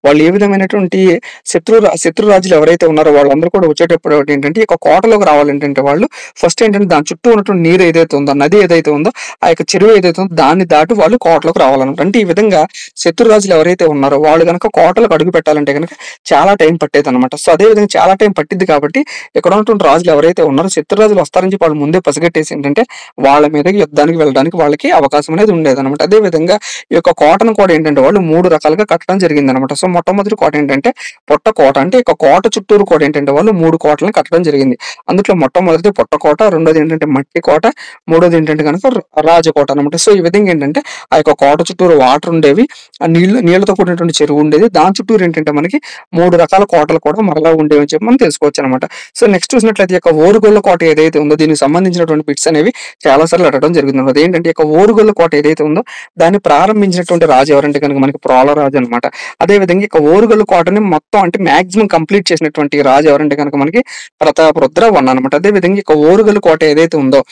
వాళ్ళు ఏ విధమైనటువంటి శత్రు రాజులు ఎవరైతే ఉన్నారో వాళ్ళందరూ కూడా వచ్చేటప్పుడు ఏంటంటే ఈ కోటలోకి రావాలంటే వాళ్ళు ఫస్ట్ ఏంటంటే దాని చుట్టూ ఉన్నటువంటి నీరు ఏదైతే ఉందో నది ఏదైతే ఉందో ఆ యొక్క చెరువు ఏదైతే ఉందో దాన్ని దాటి వాళ్ళు కోటలోకి రావాలన్నమాట. అంటే ఈ విధంగా శత్రు రాజులు ఎవరైతే ఉన్నారో వాళ్ళు కనుక కోటలకు అడుగు పెట్టాలంటే కనుక చాలా టైం పట్టేది అనమాట. సో అదే విధంగా చాలా టైం పట్టింది కాబట్టి ఇక్కడ ఉన్నటువంటి రాజులు ఎవరైతే ఉన్నారో శత్రు రాజులు వస్తారని చెప్పి వాళ్ళు ముందే పసిగట్టేసి ఏంటంటే వాళ్ళ మీద యుద్ధానికి వెళ్ళడానికి వాళ్ళకి అవకాశం అనేది ఉండేది అనమాట. అదే విధంగా ఈ యొక్క కోటను కూడా ఏంటంటే వాళ్ళు 3 రకాలుగా కట్టడం జరిగింది అనమాట. సో మొట్టమొదటి కోట ఏంటంటే పొట్ట కోట. అంటే ఈ కోట చుట్టూరు కూడా ఏంటంటే వాళ్ళు 3 కోటలను కట్టడం జరిగింది. అందులో మొట్టమొదటి పొట్ట కోట, రెండోది ఏంటంటే మట్టి కోట, మూడోది ఏంటంటే కనుక రాజకోట అనమాట. సో ఈ విధంగా ఏంటంటే ఆ యొక్క కోట చుట్టూరు వాటర్ ఉండేవి, ఆ నీళ్లతో కూడినటువంటి చెరువు ఉండేది. దాని చుట్టూరు ఏంటంటే మనకి 3 రకాల కోటలు కూడా మరలా ఉండేవి అని చెప్పి మనం తెలుసుకోవచ్చు అనమాట. సో నెక్స్ట్ చూసినట్లయితే ఈ యొక్క ఓరుగొల్ల కోట ఏదైతే ఉందో దీనికి సంబంధించినటువంటి బిట్స్ అనేవి చాలా సార్లు అడగడం జరుగుతుంది. అదేంటంటే ఈ యొక్క ఓరుగొల్ల కోట ఏదైతే ఉందో దాన్ని ప్రారంభించినటువంటి రాజు ఎవరంటే కనుక మనకి ప్రోలరాజు అనమాట. అదే విధంగా ఇక ఓరుగొల్ల కోటని మొత్తం అంటే మాక్సిమం కంప్లీట్ చేసినటువంటి రాజు ఎవరంటే కనుక మనకి ప్రతాపరుద్ర వన్ అనమాట. అదే విధంగా ఇక ఓరుగొల్ల కోట ఏదైతే ఉందో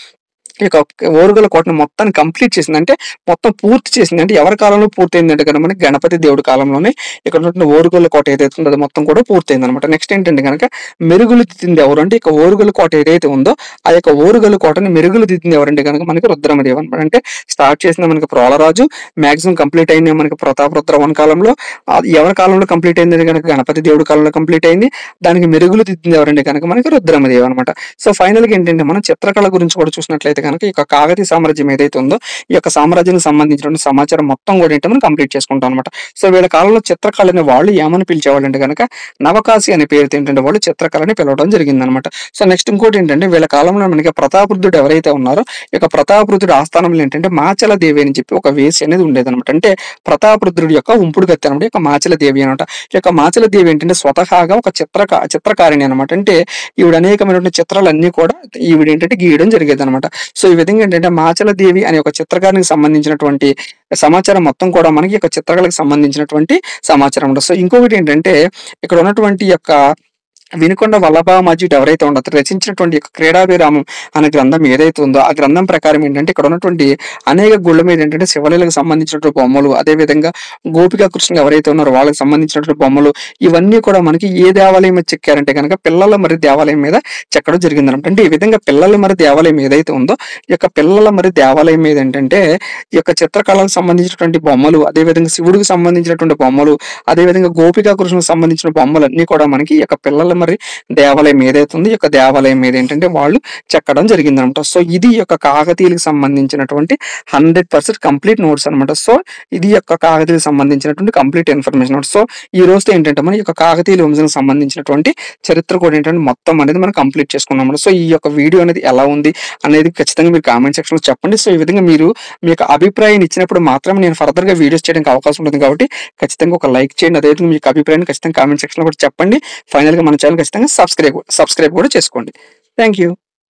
ఈ యొక్క ఓరుగల కోటను మొత్తాన్ని కంప్లీట్ చేసింది, అంటే మొత్తం పూర్తి చేసింది. అంటే ఎవరి కాలంలో పూర్తయింది అంటే కనుక మనకి గణపతి దేవుడి కాలంలోనే ఇక్కడ ఉన్నటువంటి ఓరుగల కోట ఏదైతే ఉందో అది మొత్తం కూడా పూర్తయింది అనమాట. నెక్స్ట్ ఏంటంటే కనుక మెరుగులు దిద్దింది ఎవరు అంటే ఇక ఓరుగల కోట ఏదైతే ఉందో ఆ యొక్క ఓరుగల కోటని మెరుగులు దిద్దింది ఎవరంటే కనుక మనకి రుద్రమదేవి అనమాట. అంటే స్టార్ట్ చేసిన మనకి ప్రోలరాజు, మాక్సిమం కంప్లీట్ అయింది మనకి ప్రతాపరుద్ర వన్ కాలంలో. ఎవరి కాలంలో కంప్లీట్ అయింది కనుక గణపతి దేవుడి కాలంలో కంప్లీట్ అయింది. దానికి మెరుగులు దిద్దింది ఎవరంటే కనుక మనకి రుద్రమదేవి అనమాట. సో ఫైనల్ గా ఏంటంటే మనం చిత్రకళ గురించి కూడా చూసినట్లయితే గనక ఈ యొక్క కాకతీయ సామ్రాజ్యం ఏదైతే ఉందో ఈ యొక్క సామ్రాజ్యానికి సంబంధించినటువంటి సమాచారం మొత్తం కూడా ఏంటంటే మనం కంప్లీట్ చేసుకుంటాం అనమాట. సో వీళ్ళ కాలంలో చిత్రకళని వాళ్ళు ఏమని పిలిచేవాళ్ళు అంటే గనక నవకాశి అనే పేరుతో ఏంటంటే వాళ్ళు చిత్రకళని పిలవడం జరిగిందనమాట. సో నెక్స్ట్ ఇంకోటి ఏంటంటే వీళ్ళ కాలంలో మనకి ప్రతాపరుద్రుడు ఎవరైతే ఉన్నారో ఈ యొక్క ప్రతాపరుద్రుడి ఆస్థానంలో ఏంటంటే మాచల దేవి అని చెప్పి ఒక వేసి అనేది ఉండేదన్నమాట. అంటే ప్రతాపరుద్రుడి యొక్క ఉంపుడు గత్తె అనమాట ఈ యొక్క మాచల దేవి అనమాట. ఈ యొక్క మాచల దేవి ఏంటంటే స్వతహాగా ఒక చిత్రకారిణి అనమాట. అంటే ఈవిడ అనేకమైనటువంటి చిత్రాలన్నీ కూడా ఈవిడ ఏంటంటే గీయడం జరిగేది అనమాట. సో ఈ విధంగా ఏంటంటే మాచల దేవి అనే ఒక చిత్రకారికి సంబంధించినటువంటి సమాచారం మొత్తం కూడా మనకి ఈ యొక్క చిత్రకళకు సంబంధించినటువంటి సమాచారం ఉంటుంది. సో ఇంకొకటి ఏంటంటే ఇక్కడ ఉన్నటువంటి యొక్క వినుకొండ వల్లభామాజీడు ఎవరైతే ఉండో అతను రచించినటువంటి క్రీడాభిరామం అనే గ్రంథం ఏదైతే ఉందో ఆ గ్రంథం ప్రకారం ఏంటంటే ఇక్కడ ఉన్నటువంటి అనేక గుళ్ళ మీద ఏంటంటే శివలీలకు సంబంధించినటువంటి బొమ్మలు, అదేవిధంగా గోపికా కృష్ణులు ఎవరైతే ఉన్నారో వాళ్ళకి సంబంధించినటువంటి బొమ్మలు ఇవన్నీ కూడా మనకి ఏ దేవాలయం మీద చెక్కారంటే కనుక పిల్లల మరి దేవాలయం మీద చెక్కడం జరిగిందనమాట. అంటే ఈ విధంగా పిల్లల మరి దేవాలయం ఏదైతే ఉందో ఈ యొక్క పిల్లల మరి దేవాలయం మీద ఏంటంటే ఈ యొక్క చిత్రకళలకు సంబంధించినటువంటి బొమ్మలు, అదేవిధంగా శివుడికి సంబంధించినటువంటి బొమ్మలు, అదేవిధంగా గోపికా కృష్ణులకు సంబంధించిన బొమ్మలు అన్ని కూడా మనకి ఈ యొక్క పిల్లల మరి దేవాలయం ఏదైతే ఉందో ఈ యొక్క దేవాలయం మీద ఏంటంటే వాళ్ళు చెక్కడం జరిగిందనమాట. సో ఇది ఈ యొక్క కాకతీయులకు సంబంధించినటువంటి 100% కంప్లీట్ నోట్స్ అనమాట. సో ఇది యొక్క కాకతీయులకు సంబంధించినటువంటి కంప్లీట్ ఇన్ఫర్మేషన్ నోట్స్. సో ఈ రోజుతో ఏంటంటే మన ఈ యొక్క కాకతీయుల వంశానికి సంబంధించినటువంటి చరిత్ర కూడా ఏంటంటే మొత్తం అనేది మనం కంప్లీట్ చేసుకున్నాం అనమాట. సో ఈ యొక్క వీడియో అనేది ఎలా ఉంది అనేది ఖచ్చితంగా మీరు కామెంట్ సెక్షన్ లో చెప్పండి. సో ఈ విధంగా మీరు మీ యొక్క అభిప్రాయాన్ని ఇచ్చినప్పుడు మాత్రమే నేను ఫర్దర్ గా వీడియోస్ చేయడానికి అవకాశం ఉంటుంది కాబట్టి ఖచ్చితంగా ఒక లైక్ చేయండి. అదేవిధంగా మీకు అభిప్రాయాన్ని ఖచ్చితంగా కామెంట్ సెక్షన్ లో కూడా చెప్పండి. ఫైనల్ గా మన ఛానల్ ఖచ్చితంగా సబ్స్క్రైబ్ కూడా చేసుకోండి. Thank you.